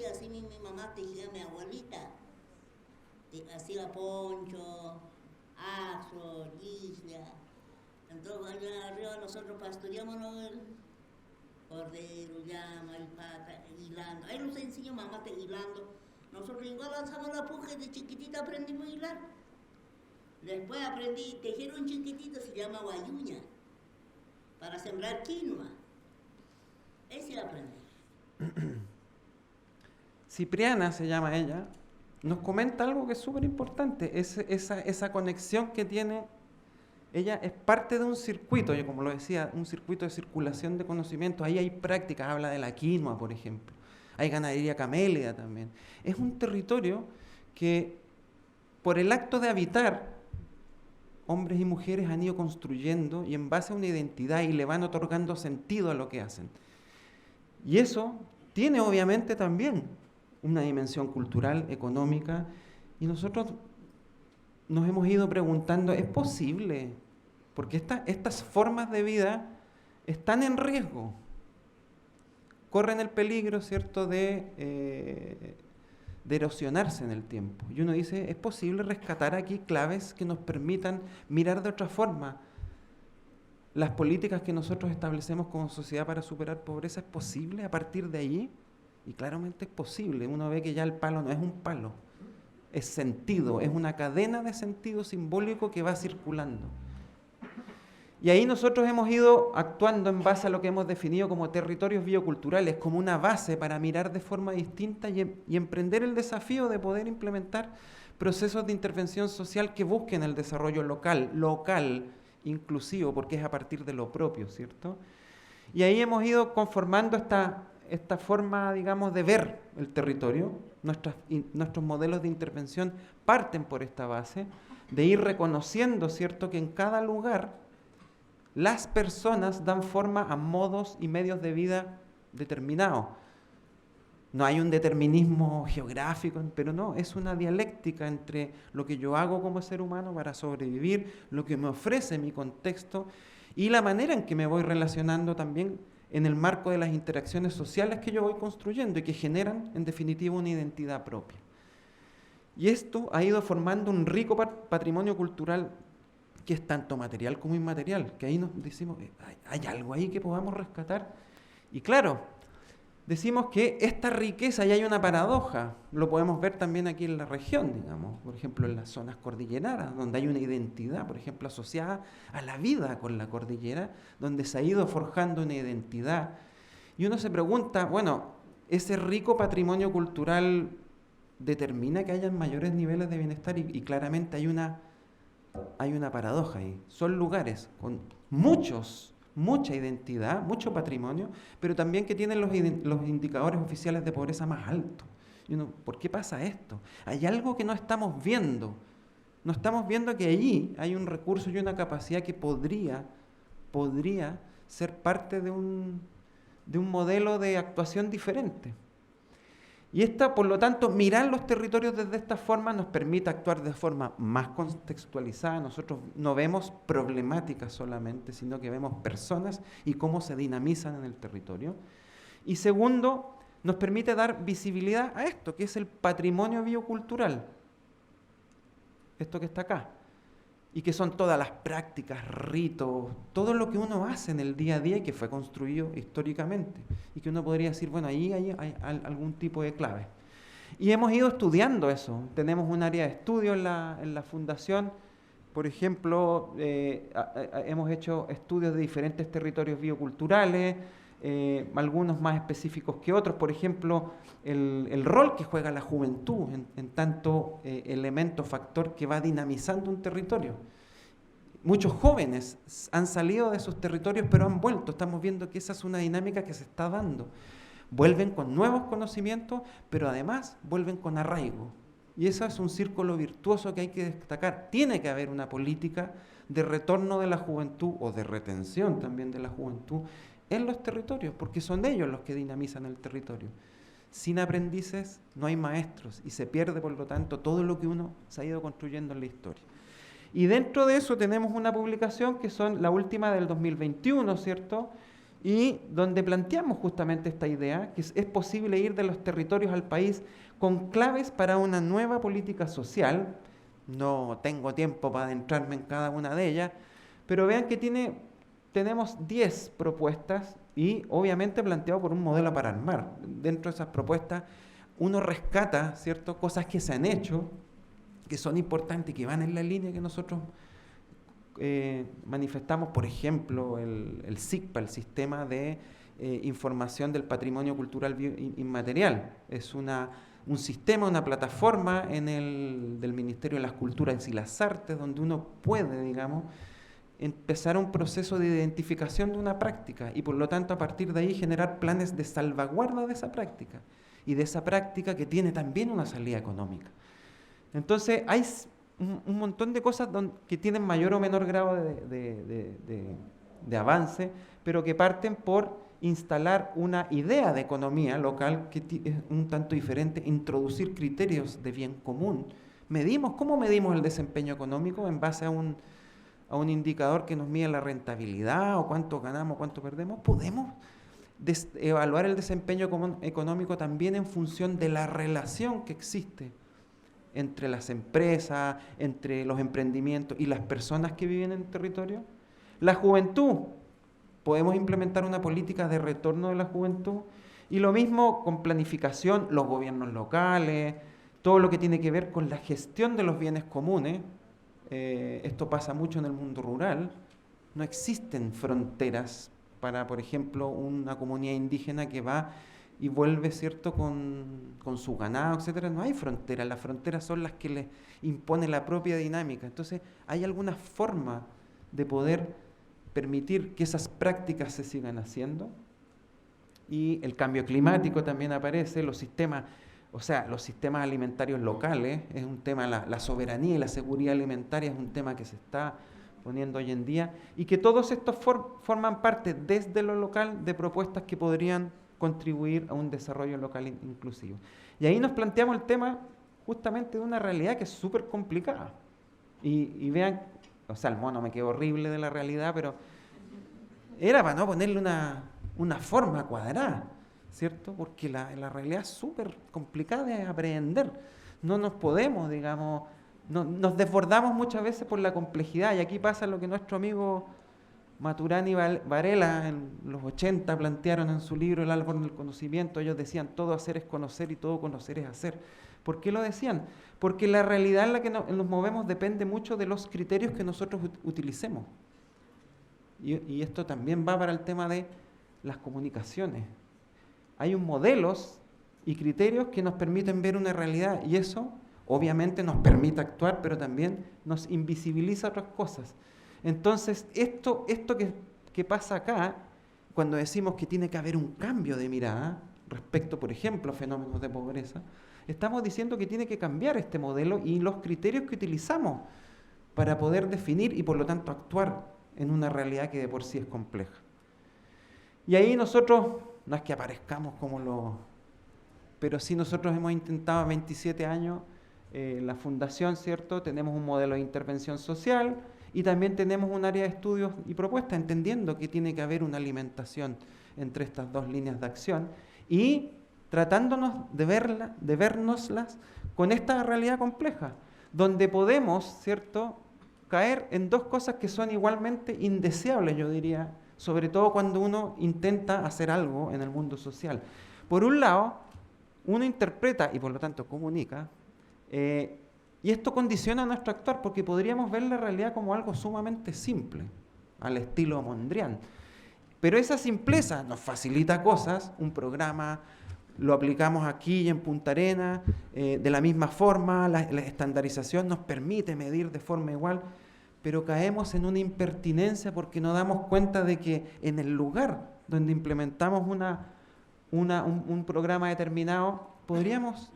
así, mi mamá tejía a mi abuelita. Hacía poncho, afro, lisla. Entonces allá arriba nosotros pastoreamos el cordero, llama, alpaca, hilando. Ahí nos enseñó mamá hilando. Nosotros igual lanzamos la puja y de chiquitita aprendimos a hilar. Después aprendí a tejer un chiquitito, se llama guayuña, para sembrar quinoa. Ese aprendí. Cipriana se llama ella, nos comenta algo que es súper importante, esa conexión que tiene. Ella es parte de un circuito, y como lo decía, un circuito de circulación de conocimientos. Ahí hay prácticas, habla de la quinoa, por ejemplo. Hay ganadería camélida también. Es un territorio que, por el acto de habitar, hombres y mujeres han ido construyendo y en base a una identidad y le van otorgando sentido a lo que hacen. Y eso tiene obviamente también una dimensión cultural, económica, y nosotros nos hemos ido preguntando, ¿es posible? Porque estas formas de vida están en riesgo. Corren el peligro, ¿cierto?, de erosionarse en el tiempo. Y uno dice, ¿es posible rescatar aquí claves que nos permitan mirar de otra forma las políticas que nosotros establecemos como sociedad para superar pobreza? ¿Es posible a partir de allí? Y claramente es posible. Uno ve que ya el palo no es un palo, es sentido, es una cadena de sentido simbólico que va circulando. Y ahí nosotros hemos ido actuando en base a lo que hemos definido como territorios bioculturales, como una base para mirar de forma distinta y emprender el desafío de poder implementar procesos de intervención social que busquen el desarrollo local, inclusivo, porque es a partir de lo propio, ¿cierto? Y ahí hemos ido conformando esta forma, digamos, de ver el territorio. Nuestros modelos de intervención parten por esta base, de ir reconociendo, ¿cierto?, que en cada lugar las personas dan forma a modos y medios de vida determinados. No hay un determinismo geográfico, pero no, es una dialéctica entre lo que yo hago como ser humano para sobrevivir, lo que me ofrece mi contexto y la manera en que me voy relacionando también en el marco de las interacciones sociales que yo voy construyendo y que generan, en definitiva, una identidad propia. Y esto ha ido formando un rico patrimonio cultural que es tanto material como inmaterial, que ahí nos decimos, ¿hay algo ahí que podamos rescatar? Y claro, decimos que esta riqueza, y hay una paradoja, lo podemos ver también aquí en la región, digamos, por ejemplo en las zonas cordilleranas, donde hay una identidad, por ejemplo, asociada a la vida con la cordillera, donde se ha ido forjando una identidad. Y uno se pregunta, bueno, ese rico patrimonio cultural determina que hayan mayores niveles de bienestar y claramente hay una paradoja ahí. Son lugares con mucha identidad, mucho patrimonio, pero también que tienen los indicadores oficiales de pobreza más altos. Y uno, ¿por qué pasa esto? Hay algo que no estamos viendo. No estamos viendo que allí hay un recurso y una capacidad que podría ser parte de un modelo de actuación diferente. Y por lo tanto, mirar los territorios desde esta forma nos permite actuar de forma más contextualizada. Nosotros no vemos problemáticas solamente, sino que vemos personas y cómo se dinamizan en el territorio. Y segundo, nos permite dar visibilidad a esto, que es el patrimonio biocultural. Esto que está acá. Y que son todas las prácticas, ritos, todo lo que uno hace en el día a día y que fue construido históricamente. Y que uno podría decir, bueno, ahí hay algún tipo de clave. Y hemos ido estudiando eso. Tenemos un área de estudio en la Fundación. Por ejemplo, hemos hecho estudios de diferentes territorios bioculturales, algunos más específicos que otros. Por ejemplo, el rol que juega la juventud en tanto elemento, factor que va dinamizando un territorio. Muchos jóvenes han salido de sus territorios pero han vuelto. Estamos viendo que esa es una dinámica que se está dando. Vuelven con nuevos conocimientos, pero además vuelven con arraigo. Y eso es un círculo virtuoso que hay que destacar. Tiene que haber una política de retorno de la juventud o de retención también de la juventud en los territorios, porque son ellos los que dinamizan el territorio. Sin aprendices no hay maestros y se pierde, por lo tanto, todo lo que uno se ha ido construyendo en la historia. Y dentro de eso tenemos una publicación que son la última del 2021, ¿cierto? Y donde planteamos justamente esta idea, que es posible ir de los territorios al país con claves para una nueva política social. No tengo tiempo para adentrarme en cada una de ellas, pero vean que tenemos 10 propuestas y obviamente planteado por un modelo para armar. Dentro de esas propuestas uno rescata, ¿cierto?, cosas que se han hecho, que son importantes y que van en la línea que nosotros manifestamos. Por ejemplo, el SICPA, el Sistema de Información del Patrimonio Cultural Inmaterial. Es un sistema, una plataforma del Ministerio de las Culturas y las Artes, donde uno puede, digamos, empezar un proceso de identificación de una práctica y por lo tanto a partir de ahí generar planes de salvaguarda de esa práctica y de esa práctica que tiene también una salida económica. Entonces hay un montón de cosas que tienen mayor o menor grado de avance, pero que parten por instalar una idea de economía local que es un tanto diferente, introducir criterios de bien común. ¿Cómo medimos el desempeño económico? En base a un indicador que nos mide la rentabilidad o cuánto ganamos, cuánto perdemos. Podemos evaluar el desempeño económico también en función de la relación que existe entre las empresas, entre los emprendimientos y las personas que viven en el territorio. La juventud, podemos implementar una política de retorno de la juventud y lo mismo con planificación, los gobiernos locales, todo lo que tiene que ver con la gestión de los bienes comunes. Esto pasa mucho en el mundo rural. No existen fronteras para, por ejemplo, una comunidad indígena que va y vuelve, ¿cierto?, con su ganado, etcétera. No hay fronteras. Las fronteras son las que les impone la propia dinámica. Entonces, hay alguna forma de poder permitir que esas prácticas se sigan haciendo. Y el cambio climático también aparece, los sistemas alimentarios locales, es un tema, la soberanía y la seguridad alimentaria es un tema que se está poniendo hoy en día, y que todos estos forman parte desde lo local de propuestas que podrían contribuir a un desarrollo local inclusivo. Y ahí nos planteamos el tema justamente de una realidad que es súper complicada. Y vean, el mono me quedó horrible de la realidad, pero era para no ponerle una forma cuadrada, ¿cierto? Porque la realidad es súper complicada de aprehender. No nos podemos, digamos, nos desbordamos muchas veces por la complejidad, y aquí pasa lo que nuestro amigo Maturana y Varela en los 80 plantearon en su libro El árbol del conocimiento. Ellos decían, todo hacer es conocer y todo conocer es hacer. ¿Por qué lo decían? Porque la realidad en la que nos movemos depende mucho de los criterios que nosotros utilicemos. Y esto también va para el tema de las comunicaciones. Hay modelos y criterios que nos permiten ver una realidad, y eso obviamente nos permite actuar, pero también nos invisibiliza otras cosas. Entonces, esto que pasa acá, cuando decimos que tiene que haber un cambio de mirada respecto, por ejemplo, a fenómenos de pobreza, estamos diciendo que tiene que cambiar este modelo y los criterios que utilizamos para poder definir y por lo tanto actuar en una realidad que de por sí es compleja. Y ahí nosotros, no es que aparezcamos como los... pero sí nosotros hemos intentado 27 años, la fundación, ¿cierto? Tenemos un modelo de intervención social y también tenemos un área de estudios y propuestas, entendiendo que tiene que haber una alimentación entre estas dos líneas de acción y tratándonos de vernoslas con esta realidad compleja, donde podemos, ¿cierto?, caer en dos cosas que son igualmente indeseables, yo diría, sobre todo cuando uno intenta hacer algo en el mundo social. Por un lado, uno interpreta y por lo tanto comunica, y esto condiciona nuestro actuar, porque podríamos ver la realidad como algo sumamente simple, al estilo Mondrian. Pero esa simpleza nos facilita cosas, un programa, lo aplicamos aquí y en Punta Arenas, de la misma forma, la estandarización nos permite medir de forma igual, pero caemos en una impertinencia porque nos damos cuenta de que en el lugar donde implementamos un programa determinado, podríamos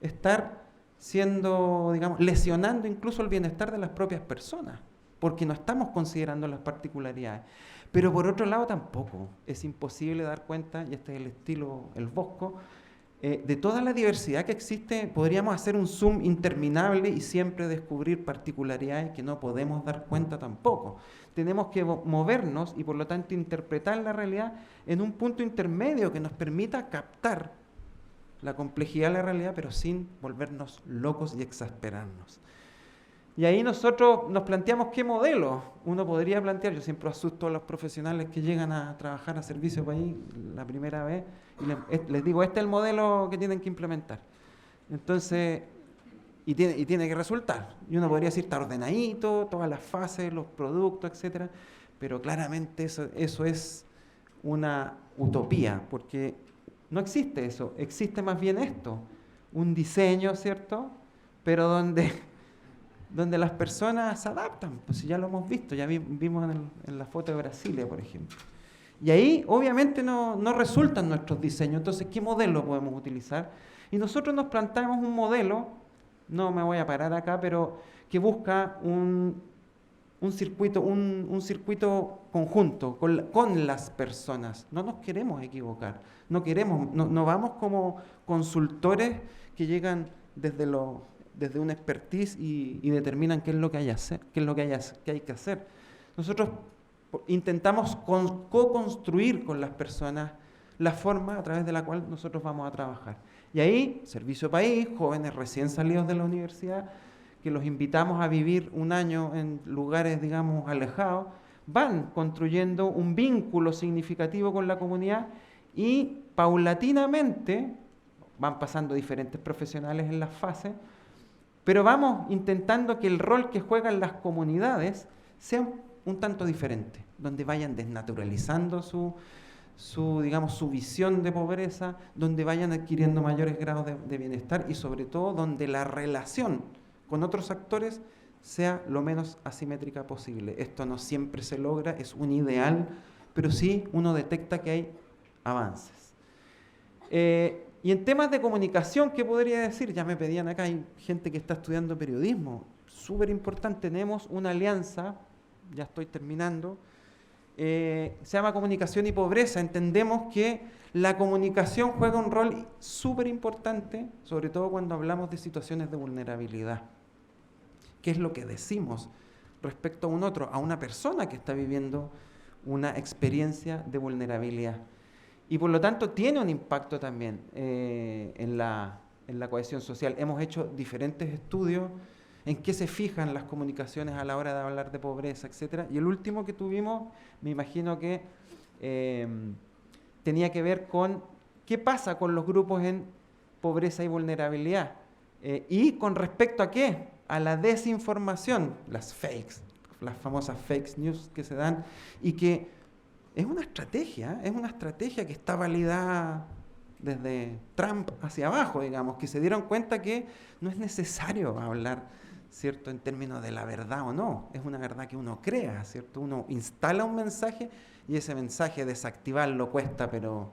estar siendo, digamos, lesionando incluso el bienestar de las propias personas, porque no estamos considerando las particularidades. Pero por otro lado tampoco es imposible dar cuenta, y este es el estilo El Bosco, de toda la diversidad que existe. Podríamos hacer un zoom interminable y siempre descubrir particularidades que no podemos dar cuenta tampoco. Tenemos que movernos y por lo tanto interpretar la realidad en un punto intermedio que nos permita captar la complejidad de la realidad, pero sin volvernos locos y exasperarnos. Y ahí nosotros nos planteamos qué modelo uno podría plantear. Yo siempre asusto a los profesionales que llegan a trabajar a servicio país la primera vez y les digo, este es el modelo que tienen que implementar. Entonces, y tiene que resultar. Y uno podría decir, está ordenadito, todas las fases, los productos, etcétera, pero claramente eso es una utopía, porque no existe eso, existe más bien esto, un diseño, ¿cierto?, pero donde las personas se adaptan, pues ya lo hemos visto, ya vimos en la foto de Brasilia, por ejemplo. Y ahí obviamente no resultan nuestros diseños, entonces ¿qué modelo podemos utilizar? Y nosotros nos planteamos un modelo, no me voy a parar acá, pero que busca un circuito conjunto con las personas. No nos queremos equivocar, no vamos como consultores que llegan desde una expertise y determinan qué es lo que hay que hacer. Nosotros intentamos co-construir con las personas la forma a través de la cual nosotros vamos a trabajar. Y ahí, Servicio País, jóvenes recién salidos de la universidad, que los invitamos a vivir un año en lugares, digamos, alejados, van construyendo un vínculo significativo con la comunidad y paulatinamente van pasando diferentes profesionales en las fases, pero vamos intentando que el rol que juegan las comunidades sea un tanto diferente, donde vayan desnaturalizando su visión de pobreza, donde vayan adquiriendo mayores grados de bienestar y sobre todo donde la relación con otros actores sea lo menos asimétrica posible. Esto no siempre se logra, es un ideal, pero sí uno detecta que hay avances. Y en temas de comunicación, ¿qué podría decir? Ya me pedían acá, hay gente que está estudiando periodismo, súper importante, tenemos una alianza, ya estoy terminando, se llama Comunicación y Pobreza. Entendemos que la comunicación juega un rol súper importante, sobre todo cuando hablamos de situaciones de vulnerabilidad. ¿Qué es lo que decimos respecto a un otro, a una persona que está viviendo una experiencia de vulnerabilidad? Y por lo tanto tiene un impacto también en la cohesión social. Hemos hecho diferentes estudios en qué se fijan las comunicaciones a la hora de hablar de pobreza, etcétera. Y el último que tuvimos, me imagino que tenía que ver con qué pasa con los grupos en pobreza y vulnerabilidad. Y con respecto a qué, a la desinformación, las fakes, las famosas fake news que se dan y que es una estrategia que está validada desde Trump hacia abajo, digamos, que se dieron cuenta que no es necesario hablar, ¿cierto?, en términos de la verdad o no, es una verdad que uno crea, ¿cierto? Uno instala un mensaje y ese mensaje desactivarlo cuesta, pero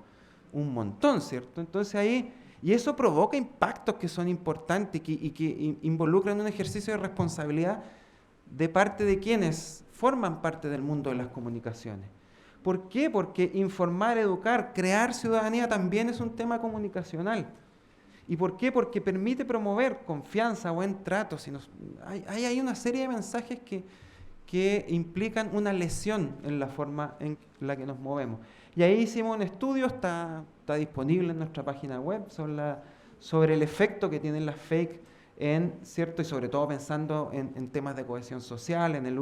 un montón, ¿cierto? Entonces ahí, y eso provoca impactos que son importantes y que involucran un ejercicio de responsabilidad de parte de quienes forman parte del mundo de las comunicaciones. ¿Por qué? Porque informar, educar, crear ciudadanía también es un tema comunicacional. ¿Y por qué? Porque permite promover confianza, buen trato. Hay una serie de mensajes que implican una lesión en la forma en la que nos movemos. Y ahí hicimos un estudio, está disponible en nuestra página web, sobre el efecto que tienen las fake ¿cierto? Y sobre todo pensando en temas de cohesión social, en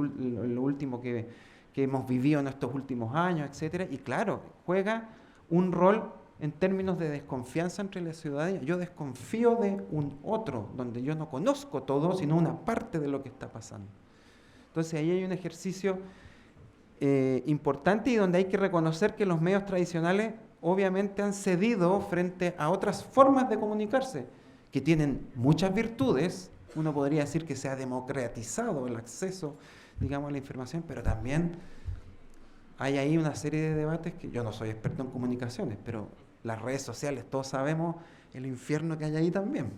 lo último que hemos vivido en estos últimos años, etcétera. Y claro, juega un rol en términos de desconfianza entre la ciudadanía. Yo desconfío de un otro, donde yo no conozco todo, sino una parte de lo que está pasando. Entonces ahí hay un ejercicio importante y donde hay que reconocer que los medios tradicionales obviamente han cedido frente a otras formas de comunicarse, que tienen muchas virtudes. Uno podría decir que se ha democratizado el acceso, digamos, a la información, pero también hay ahí una serie de debates que yo no soy experto en comunicaciones, pero las redes sociales, todos sabemos el infierno que hay ahí también.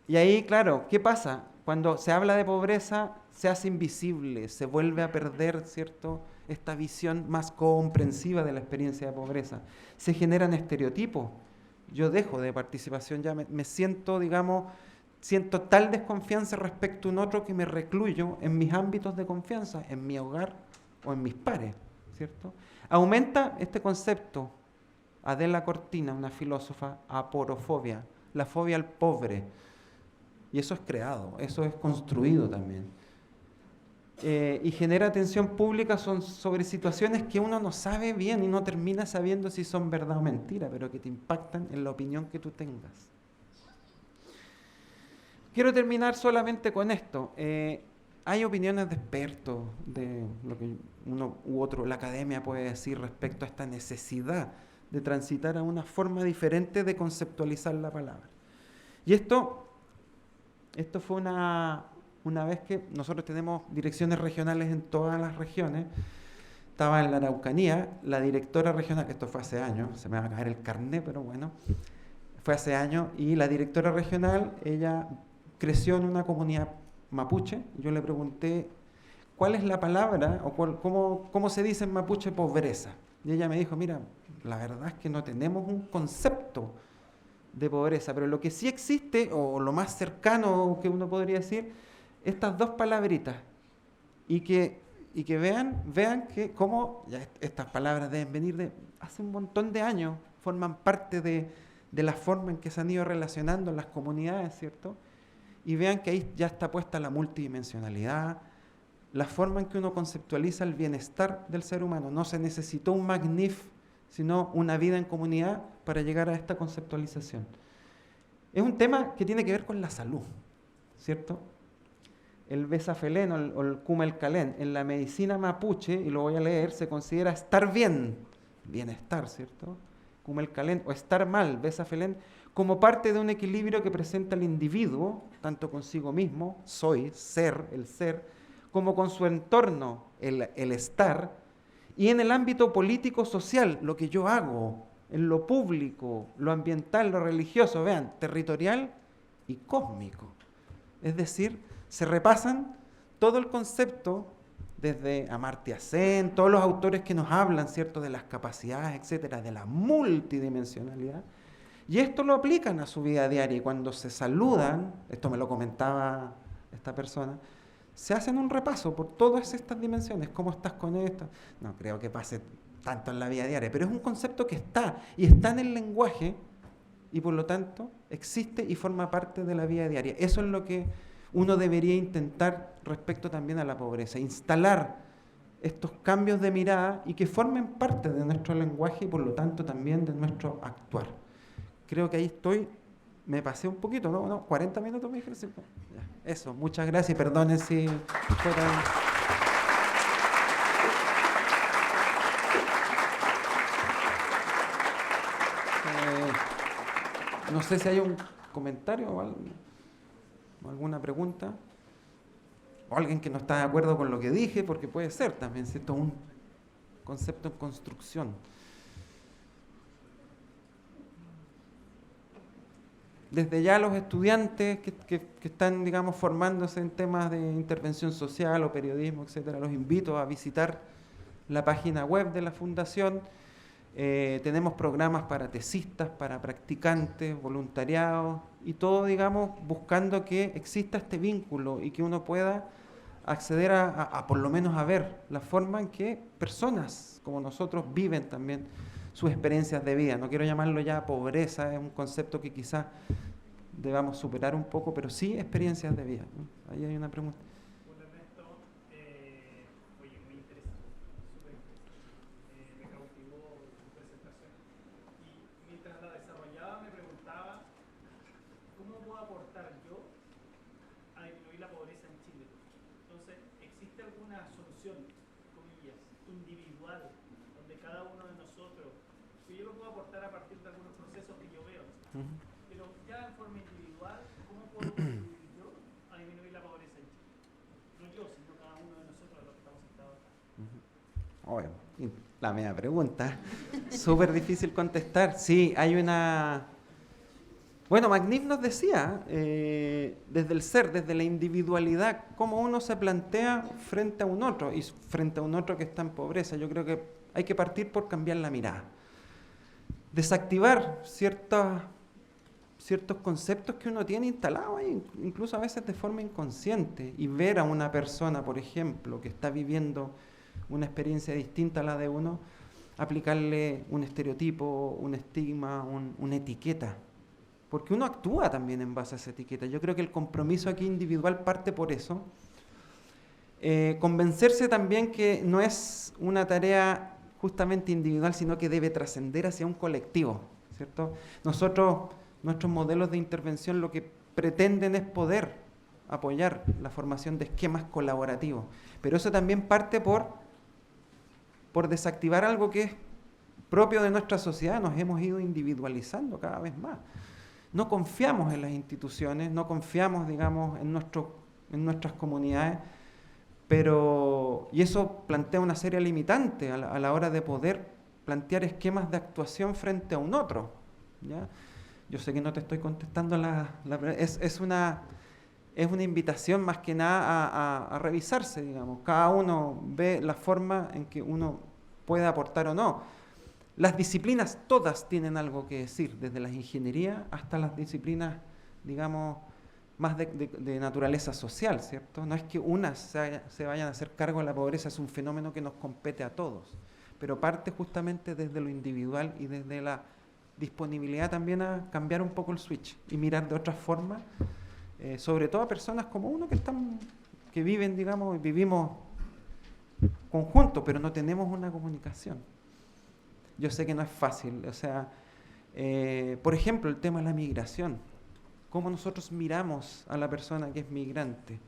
Y ahí, claro, ¿qué pasa? Cuando se habla de pobreza, se hace invisible, se vuelve a perder, ¿cierto?, esta visión más comprensiva de la experiencia de pobreza. Se generan estereotipos. Yo dejo de participación, ya me siento, digamos, siento tal desconfianza respecto a un otro que me recluyo en mis ámbitos de confianza, en mi hogar o en mis pares, ¿cierto? Aumenta este concepto, Adela Cortina, una filósofa, aporofobia, la fobia al pobre. Y eso es creado, eso es construido también. Y genera atención pública sobre situaciones que uno no sabe bien y no termina sabiendo si son verdad o mentira, pero que te impactan en la opinión que tú tengas. Quiero terminar solamente con esto. Hay opiniones de expertos, de lo que uno u otro, la academia puede decir respecto a esta necesidad de transitar a una forma diferente de conceptualizar la palabra. Y esto fue una vez que nosotros tenemos direcciones regionales en todas las regiones. Estaba en la Araucanía, la directora regional, esto fue hace años, se me va a caer el carnet, pero bueno, fue hace años, y la directora regional, ella creció en una comunidad mapuche. Yo le pregunté, ¿cuál es la palabra o cómo se dice en mapuche pobreza? Y ella me dijo, mira, la verdad es que no tenemos un concepto de pobreza, pero lo que sí existe, o lo más cercano que uno podría decir, estas dos palabritas, y que vean que cómo ya estas palabras deben venir de hace un montón de años, forman parte de la forma en que se han ido relacionando en las comunidades, ¿cierto? Y vean que ahí ya está puesta la multidimensionalidad, la forma en que uno conceptualiza el bienestar del ser humano. No se necesitó un MACNIF, sino una vida en comunidad para llegar a esta conceptualización. Es un tema que tiene que ver con la salud, ¿cierto? El besafelén o el cumelcalén en la medicina mapuche, y lo voy a leer, se considera estar bien, bienestar, ¿cierto? Cumelcalén, o estar mal, besafelén, como parte de un equilibrio que presenta el individuo, tanto consigo mismo, soy, ser, el ser, como con su entorno, el estar, y en el ámbito político-social, lo que yo hago, en lo público, lo ambiental, lo religioso, vean, territorial y cósmico. Es decir, se repasan todo el concepto desde Amartya Sen, todos los autores que nos hablan, ¿cierto?, de las capacidades, etcétera, de la multidimensionalidad, y esto lo aplican a su vida diaria, y cuando se saludan, esto me lo comentaba esta persona, se hacen un repaso por todas estas dimensiones. ¿Cómo estás con esto? No creo que pase tanto en la vida diaria, pero es un concepto que está en el lenguaje, y por lo tanto existe y forma parte de la vida diaria. Eso es lo que uno debería intentar respecto también a la pobreza, instalar estos cambios de mirada y que formen parte de nuestro lenguaje y por lo tanto también de nuestro actuar. Creo que ahí estoy, me pasé un poquito, ¿no? 40 minutos me dijeron. Eso, muchas gracias y perdonen si fuera... No sé si hay un comentario o alguna pregunta. O alguien que no está de acuerdo con lo que dije, porque puede ser también, si esto es un concepto en construcción. Desde ya los estudiantes que están, digamos, formándose en temas de intervención social o periodismo, etcétera, los invito a visitar la página web de la Fundación. Tenemos programas para tesistas, para practicantes, voluntariados y todo, digamos, buscando que exista este vínculo y que uno pueda acceder a por lo menos a ver la forma en que personas como nosotros viven también sus experiencias de vida. No quiero llamarlo ya pobreza, es un concepto que quizás debamos superar un poco, pero sí experiencias de vida, ¿no? Ahí hay una pregunta. Hola Ernesto, oye, muy interesante, súper interesante. Me cautivó tu presentación. Y mientras la desarrollaba me preguntaba, ¿cómo puedo aportar yo a disminuir la pobreza en Chile? Entonces, ¿existe alguna solución, comillas, individual, donde cada uno de nosotros, que yo lo puedo aportar a partir de algunos procesos que yo veo, pero ya en forma individual, ¿cómo puedo contribuir yo a disminuir la pobreza en Chile? No yo, sino cada uno de nosotros de los que estamos sentados acá. Bueno, la media pregunta, súper difícil contestar. Sí, hay una... Bueno, Magniff nos decía, desde el ser, desde la individualidad, cómo uno se plantea frente a un otro, y frente a un otro que está en pobreza. Yo creo que hay que partir por cambiar la mirada. Desactivar ciertos conceptos que uno tiene instalados ahí, incluso a veces de forma inconsciente, y ver a una persona, por ejemplo, que está viviendo una experiencia distinta a la de uno, aplicarle un estereotipo, un estigma, una etiqueta. Porque uno actúa también en base a esa etiqueta. Yo creo que el compromiso aquí individual parte por eso. Convencerse también que no es una tarea justamente individual, sino que debe trascender hacia un colectivo, ¿cierto? Nuestros modelos de intervención lo que pretenden es poder apoyar la formación de esquemas colaborativos. Pero eso también parte por desactivar algo que es propio de nuestra sociedad. Nos hemos ido individualizando cada vez más. No confiamos en las instituciones, no confiamos, digamos, en nuestras comunidades, y eso plantea una seria limitante a la hora de poder plantear esquemas de actuación frente a un otro, ¿ya? Yo sé que no te estoy contestando es una invitación más que nada a revisarse, digamos. Cada uno ve la forma en que uno puede aportar o no. Las disciplinas todas tienen algo que decir, desde las ingenierías hasta las disciplinas, digamos, más de naturaleza social, ¿cierto? No es que unas se vayan a hacer cargo de la pobreza, es un fenómeno que nos compete a todos, pero parte justamente desde lo individual y desde la disponibilidad también a cambiar un poco el switch y mirar de otra forma, sobre todo a personas como uno que viven, digamos, y vivimos conjuntos, pero no tenemos una comunicación. Yo sé que no es fácil, o sea, por ejemplo, el tema de la migración. Cómo nosotros miramos a la persona que es migrante,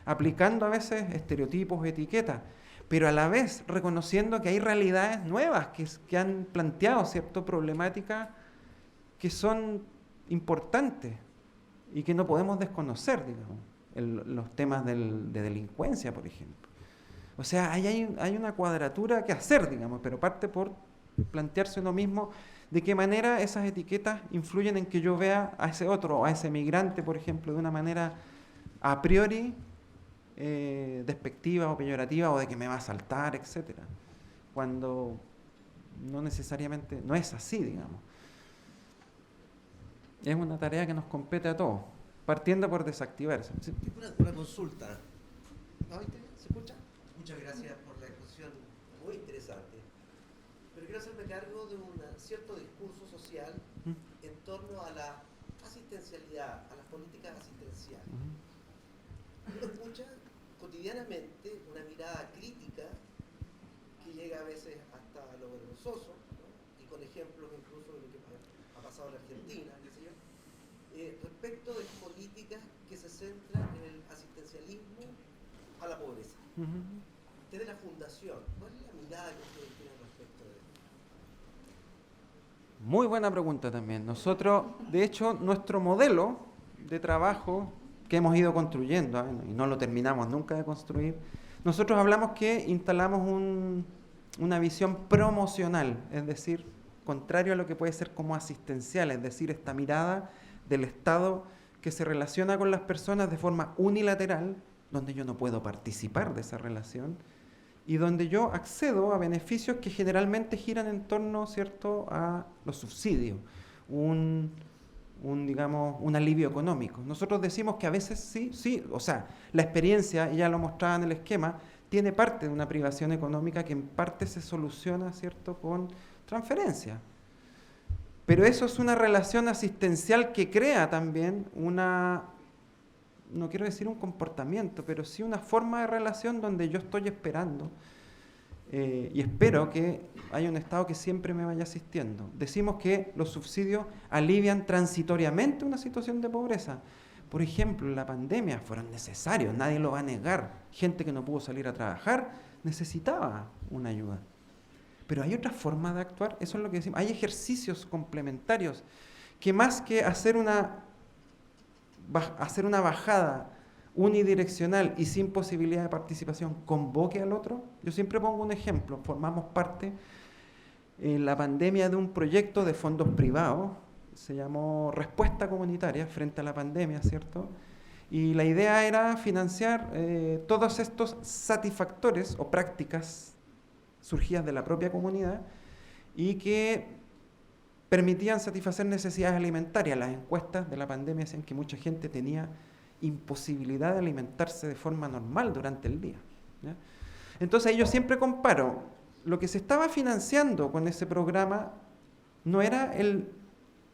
aplicando a veces estereotipos, etiquetas, pero a la vez reconociendo que hay realidades nuevas que han planteado ciertas problemáticas que son importantes y que no podemos desconocer, digamos, los temas de delincuencia, por ejemplo. O sea, hay una cuadratura que hacer, digamos, pero parte por plantearse uno mismo de qué manera esas etiquetas influyen en que yo vea a ese otro, o a ese migrante, por ejemplo, de una manera a priori despectiva o peyorativa, o de que me va a asaltar, etcétera, cuando no necesariamente, no es así, digamos. Es una tarea que nos compete a todos, partiendo por desactivarse. ¿Sí? Una consulta. ¿Se escucha? Muchas gracias por la exposición, muy interesante. Pero quiero hacerme cargo de un cierto discurso social en torno a la asistencialidad, a las políticas asistenciales. Uno escucha cotidianamente una mirada crítica que llega a veces hasta lo vergonzoso, ¿no? Y con ejemplos incluso de lo que ha pasado en Argentina, qué sé yo, respecto de políticas que se centran en el asistencialismo a la pobreza. Desde la Fundación, ¿cuál es la mirada que ustedes tienen respecto de esto? Muy buena pregunta también. Nosotros, de hecho, nuestro modelo de trabajo que hemos ido construyendo, y no lo terminamos nunca de construir, nosotros hablamos que instalamos una visión promocional, es decir, contrario a lo que puede ser como asistencial, es decir, esta mirada del Estado que se relaciona con las personas de forma unilateral, donde yo no puedo participar de esa relación, y donde yo accedo a beneficios que generalmente giran en torno, ¿cierto?, a los subsidios, digamos, un alivio económico. Nosotros decimos que a veces sí, o sea, la experiencia, y ya lo mostraba en el esquema, tiene parte de una privación económica que en parte se soluciona, ¿cierto?, con transferencia. Pero eso es una relación asistencial que crea también no quiero decir un comportamiento, pero sí una forma de relación donde yo estoy esperando y espero que haya un Estado que siempre me vaya asistiendo. Decimos que los subsidios alivian transitoriamente una situación de pobreza. Por ejemplo, en la pandemia fueron necesarios, nadie lo va a negar. Gente que no pudo salir a trabajar necesitaba una ayuda. Pero hay otras formas de actuar, eso es lo que decimos. Hay ejercicios complementarios que más que hacer una bajada unidireccional y sin posibilidad de participación convoque al otro. Yo siempre pongo un ejemplo, formamos parte en la pandemia de un proyecto de fondos privados, se llamó Respuesta Comunitaria frente a la pandemia, ¿cierto? Y la idea era financiar todos estos satisfactores o prácticas surgidas de la propia comunidad y que permitían satisfacer necesidades alimentarias. Las encuestas de la pandemia decían que mucha gente tenía imposibilidad de alimentarse de forma normal durante el día, ¿ya? Entonces yo siempre comparo, lo que se estaba financiando con ese programa no era el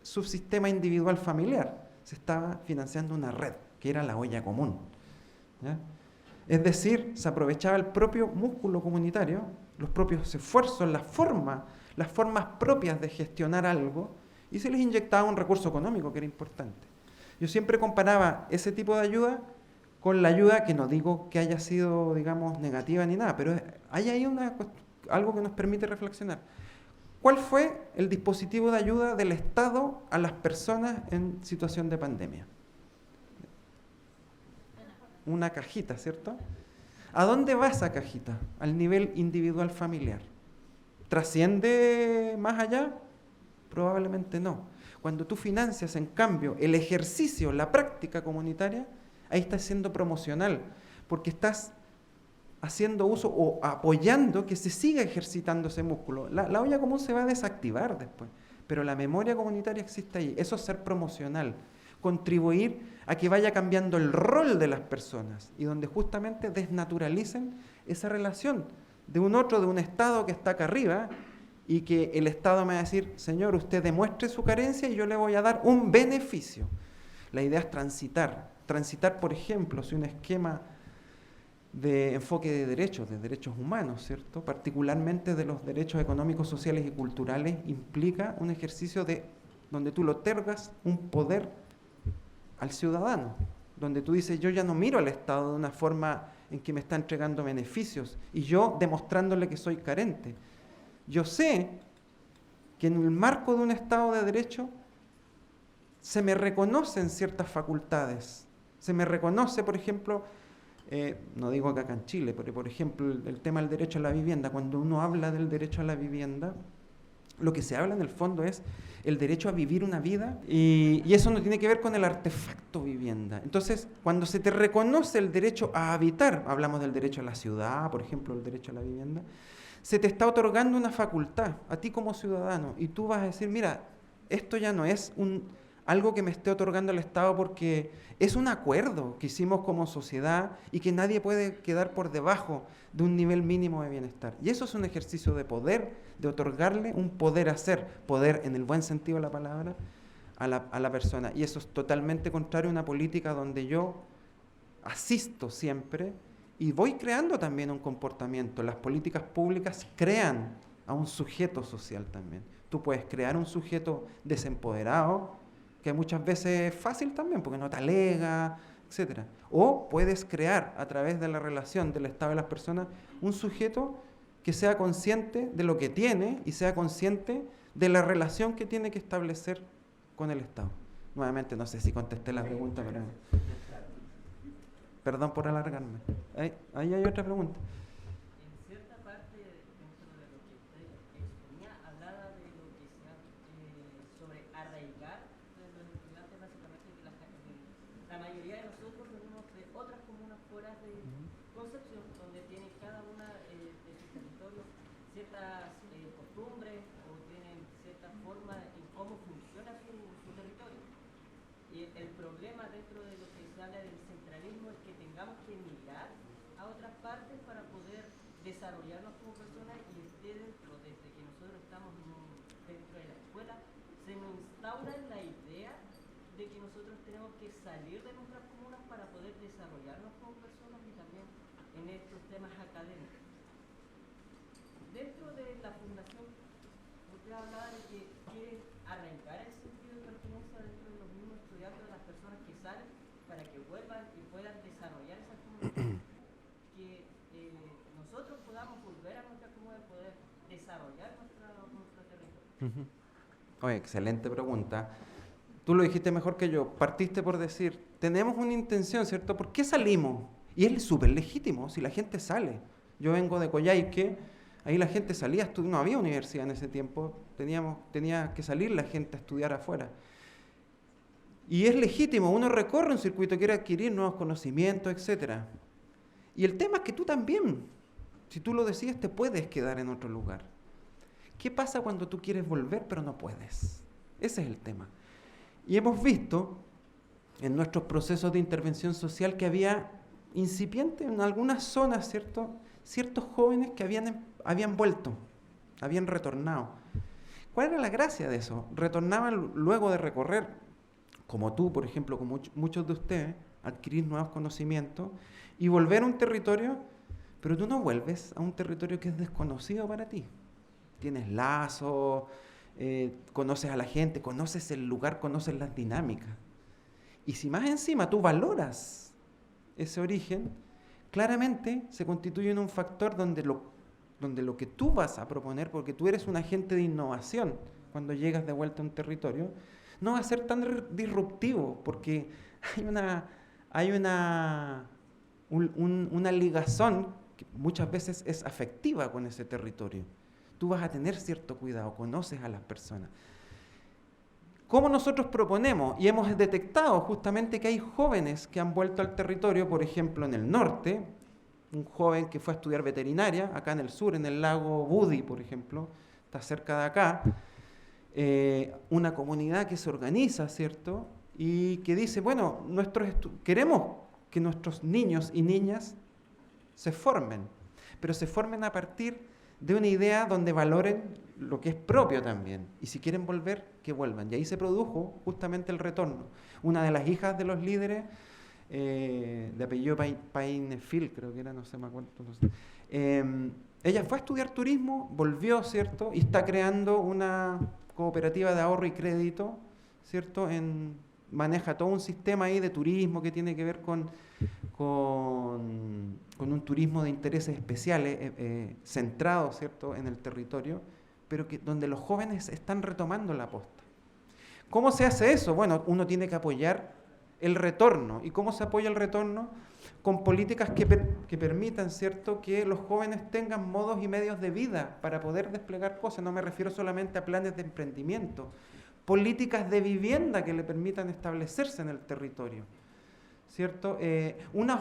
subsistema individual familiar, se estaba financiando una red, que era la olla común, ¿ya? Es decir, se aprovechaba el propio músculo comunitario, los propios esfuerzos, las formas propias de gestionar algo, y se les inyectaba un recurso económico que era importante. Yo siempre comparaba ese tipo de ayuda con la ayuda, que no digo que haya sido, digamos, negativa ni nada, pero hay ahí algo que nos permite reflexionar. ¿Cuál fue el dispositivo de ayuda del Estado a las personas en situación de pandemia? Una cajita, ¿cierto? ¿A dónde va esa cajita? Al nivel individual familiar. ¿Trasciende más allá? Probablemente no. Cuando tú financias, en cambio, el ejercicio, la práctica comunitaria, ahí estás siendo promocional, porque estás haciendo uso o apoyando que se siga ejercitando ese músculo. La olla común se va a desactivar después, pero la memoria comunitaria existe ahí. Eso es ser promocional, contribuir a que vaya cambiando el rol de las personas y donde justamente desnaturalicen esa relación de un otro, de un Estado que está acá arriba, y que el Estado me va a decir, señor, usted demuestre su carencia y yo le voy a dar un beneficio. La idea es transitar, por ejemplo, si un esquema de enfoque de derechos humanos, ¿cierto?, particularmente de los derechos económicos, sociales y culturales, implica un ejercicio donde tú le otorgas un poder al ciudadano, donde tú dices, yo ya no miro al Estado de una forma en que me está entregando beneficios y yo demostrándole que soy carente. Yo sé que en el marco de un Estado de Derecho se me reconocen ciertas facultades. Se me reconoce, por ejemplo, no digo acá en Chile, pero por ejemplo el tema del derecho a la vivienda. Cuando uno habla del derecho a la vivienda, lo que se habla en el fondo es el derecho a vivir una vida y eso no tiene que ver con el artefacto vivienda. Entonces, cuando se te reconoce el derecho a habitar, hablamos del derecho a la ciudad, por ejemplo, el derecho a la vivienda, se te está otorgando una facultad a ti como ciudadano y tú vas a decir, mira, esto ya no es algo que me esté otorgando el Estado porque es un acuerdo que hicimos como sociedad y que nadie puede quedar por debajo de un nivel mínimo de bienestar. Y eso es un ejercicio de poder, de otorgarle un poder a ser, poder en el buen sentido de la palabra, a la persona. Y eso es totalmente contrario a una política donde yo asisto siempre y voy creando también un comportamiento. Las políticas públicas crean a un sujeto social también. Tú puedes crear un sujeto desempoderado, que muchas veces es fácil también, porque no te alega, etc. O puedes crear, a través de la relación del Estado y las personas, un sujeto que sea consciente de lo que tiene y sea consciente de la relación que tiene que establecer con el Estado. Nuevamente, no sé si contesté la pregunta, pero perdón por alargarme. Ahí hay otra pregunta. En cierta parte dentro de lo que usted exponía, hablaba de lo que se sobre arraigar de los estudiantes, básicamente que la mayoría de nosotros venimos de otras comunas fuera de Concepción, donde tienen cada una de sus territorios ciertas costumbres o tienen cierta forma en cómo funciona su territorio. Y el problema dentro de lo que se habla del centralismo es que tengamos que emigrar a otras partes para poder desarrollarnos como personas y esté dentro, desde que nosotros estamos dentro de la escuela, se nos instaura la idea de que nosotros tenemos que salir de nuestras comunas para poder desarrollarnos como personas y también en estos temas académicos. Dentro de la fundación, usted hablaba de que quiere arrancar el sentido de pertenencia dentro de los mismos estudiantes, de las personas que salen, para que vuelvan y puedan desarrollar esa comunidad. Que nosotros podamos volver a nuestra comunidad y poder desarrollar nuestro territorio. Oye, excelente pregunta. Tú lo dijiste mejor que yo. Partiste por decir, tenemos una intención, ¿cierto? ¿Por qué salimos? Y es súper legítimo, si la gente sale. Yo vengo de Coyhaique, ahí la gente salía a estudiar, no había universidad en ese tiempo, tenía que salir la gente a estudiar afuera. Y es legítimo, uno recorre un circuito, quiere adquirir nuevos conocimientos, etc. Y el tema es que tú también, si tú lo decides, te puedes quedar en otro lugar. ¿Qué pasa cuando tú quieres volver pero no puedes? Ese es el tema. Y hemos visto en nuestros procesos de intervención social que había incipiente en algunas zonas, ¿cierto? Ciertos jóvenes que habían vuelto, habían retornado. ¿Cuál era la gracia de eso? Retornaban luego de recorrer, como tú, por ejemplo, como muchos de ustedes, adquirir nuevos conocimientos y volver a un territorio, pero tú no vuelves a un territorio que es desconocido para ti. Tienes lazos, conoces a la gente, conoces el lugar, conoces las dinámicas. Y si más encima tú valoras ese origen, claramente se constituye en un factor donde lo que tú vas a proponer, porque tú eres un agente de innovación cuando llegas de vuelta a un territorio, no va a ser tan disruptivo, porque hay una ligazón que muchas veces es afectiva con ese territorio. Tú vas a tener cierto cuidado, conoces a las personas. ¿Cómo nosotros proponemos? Y hemos detectado justamente que hay jóvenes que han vuelto al territorio, por ejemplo, en el norte, un joven que fue a estudiar veterinaria, acá en el sur, en el lago Budi, por ejemplo, está cerca de acá, una comunidad que se organiza, ¿cierto? Y que dice, bueno, queremos que nuestros niños y niñas se formen, pero se formen a partir de una idea donde valoren lo que es propio también. Y si quieren volver, que vuelvan. Y ahí se produjo justamente el retorno. Una de las hijas de los líderes, de apellido Painefil, creo que era, no sé, me acuerdo. No sé. Ella fue a estudiar turismo, volvió, ¿cierto? Y está creando una cooperativa de ahorro y crédito, ¿cierto? Maneja todo un sistema ahí de turismo que tiene que ver con un turismo de intereses especiales, centrado, ¿cierto?, en el territorio, pero donde los jóvenes están retomando la posta. ¿Cómo se hace eso? Bueno, uno tiene que apoyar el retorno. ¿Y cómo se apoya el retorno? Con políticas que permitan, ¿cierto?, que los jóvenes tengan modos y medios de vida para poder desplegar cosas. No me refiero solamente a planes de emprendimiento, políticas de vivienda que le permitan establecerse en el territorio, ¿cierto? Una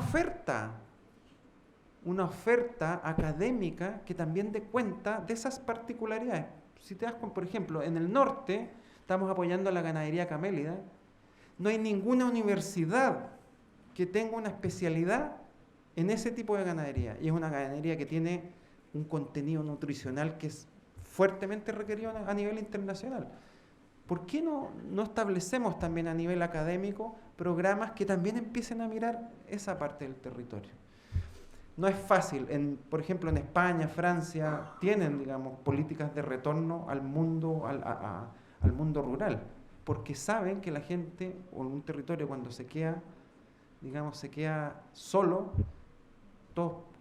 oferta académica que también dé cuenta de esas particularidades. Si te das cuenta, por ejemplo, en el norte estamos apoyando a la ganadería camélida, no hay ninguna universidad que tenga una especialidad en ese tipo de ganadería, y es una ganadería que tiene un contenido nutricional que es fuertemente requerido a nivel internacional. ¿Por qué no establecemos también a nivel académico programas que también empiecen a mirar esa parte del territorio? No es fácil. Por ejemplo, en España, Francia, tienen, digamos, políticas de retorno al mundo, al mundo rural, porque saben que la gente, o en un territorio cuando se queda solo,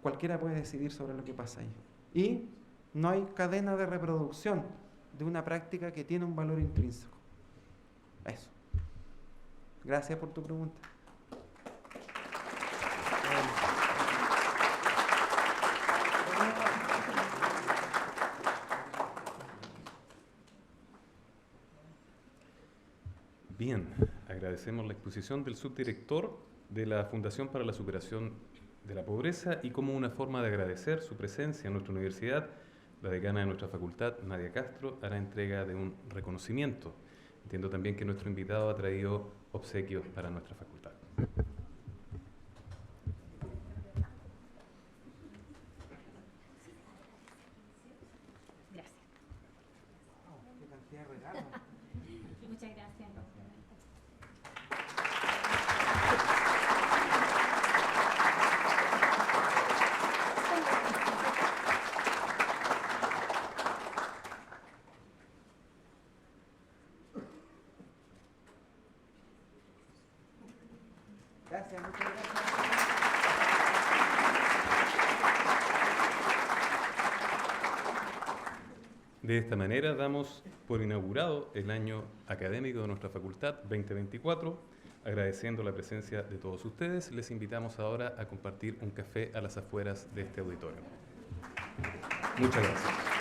cualquiera puede decidir sobre lo que pasa ahí. Y no hay cadena de reproducción de una práctica que tiene un valor intrínseco. Eso. Gracias por tu pregunta. Bien, agradecemos la exposición del subdirector de la Fundación para la Superación de la Pobreza y como una forma de agradecer su presencia en nuestra universidad, la decana de nuestra facultad, Nadia Castro, hará entrega de un reconocimiento. Entiendo también que nuestro invitado ha traído obsequios para nuestra facultad. Gracias. Qué cantidad de regalos. Muchas gracias. Gracias, muchas gracias. De esta manera damos por inaugurado el año académico de nuestra facultad 2024. Agradeciendo la presencia de todos ustedes, les invitamos ahora a compartir un café a las afueras de este auditorio. Muchas gracias.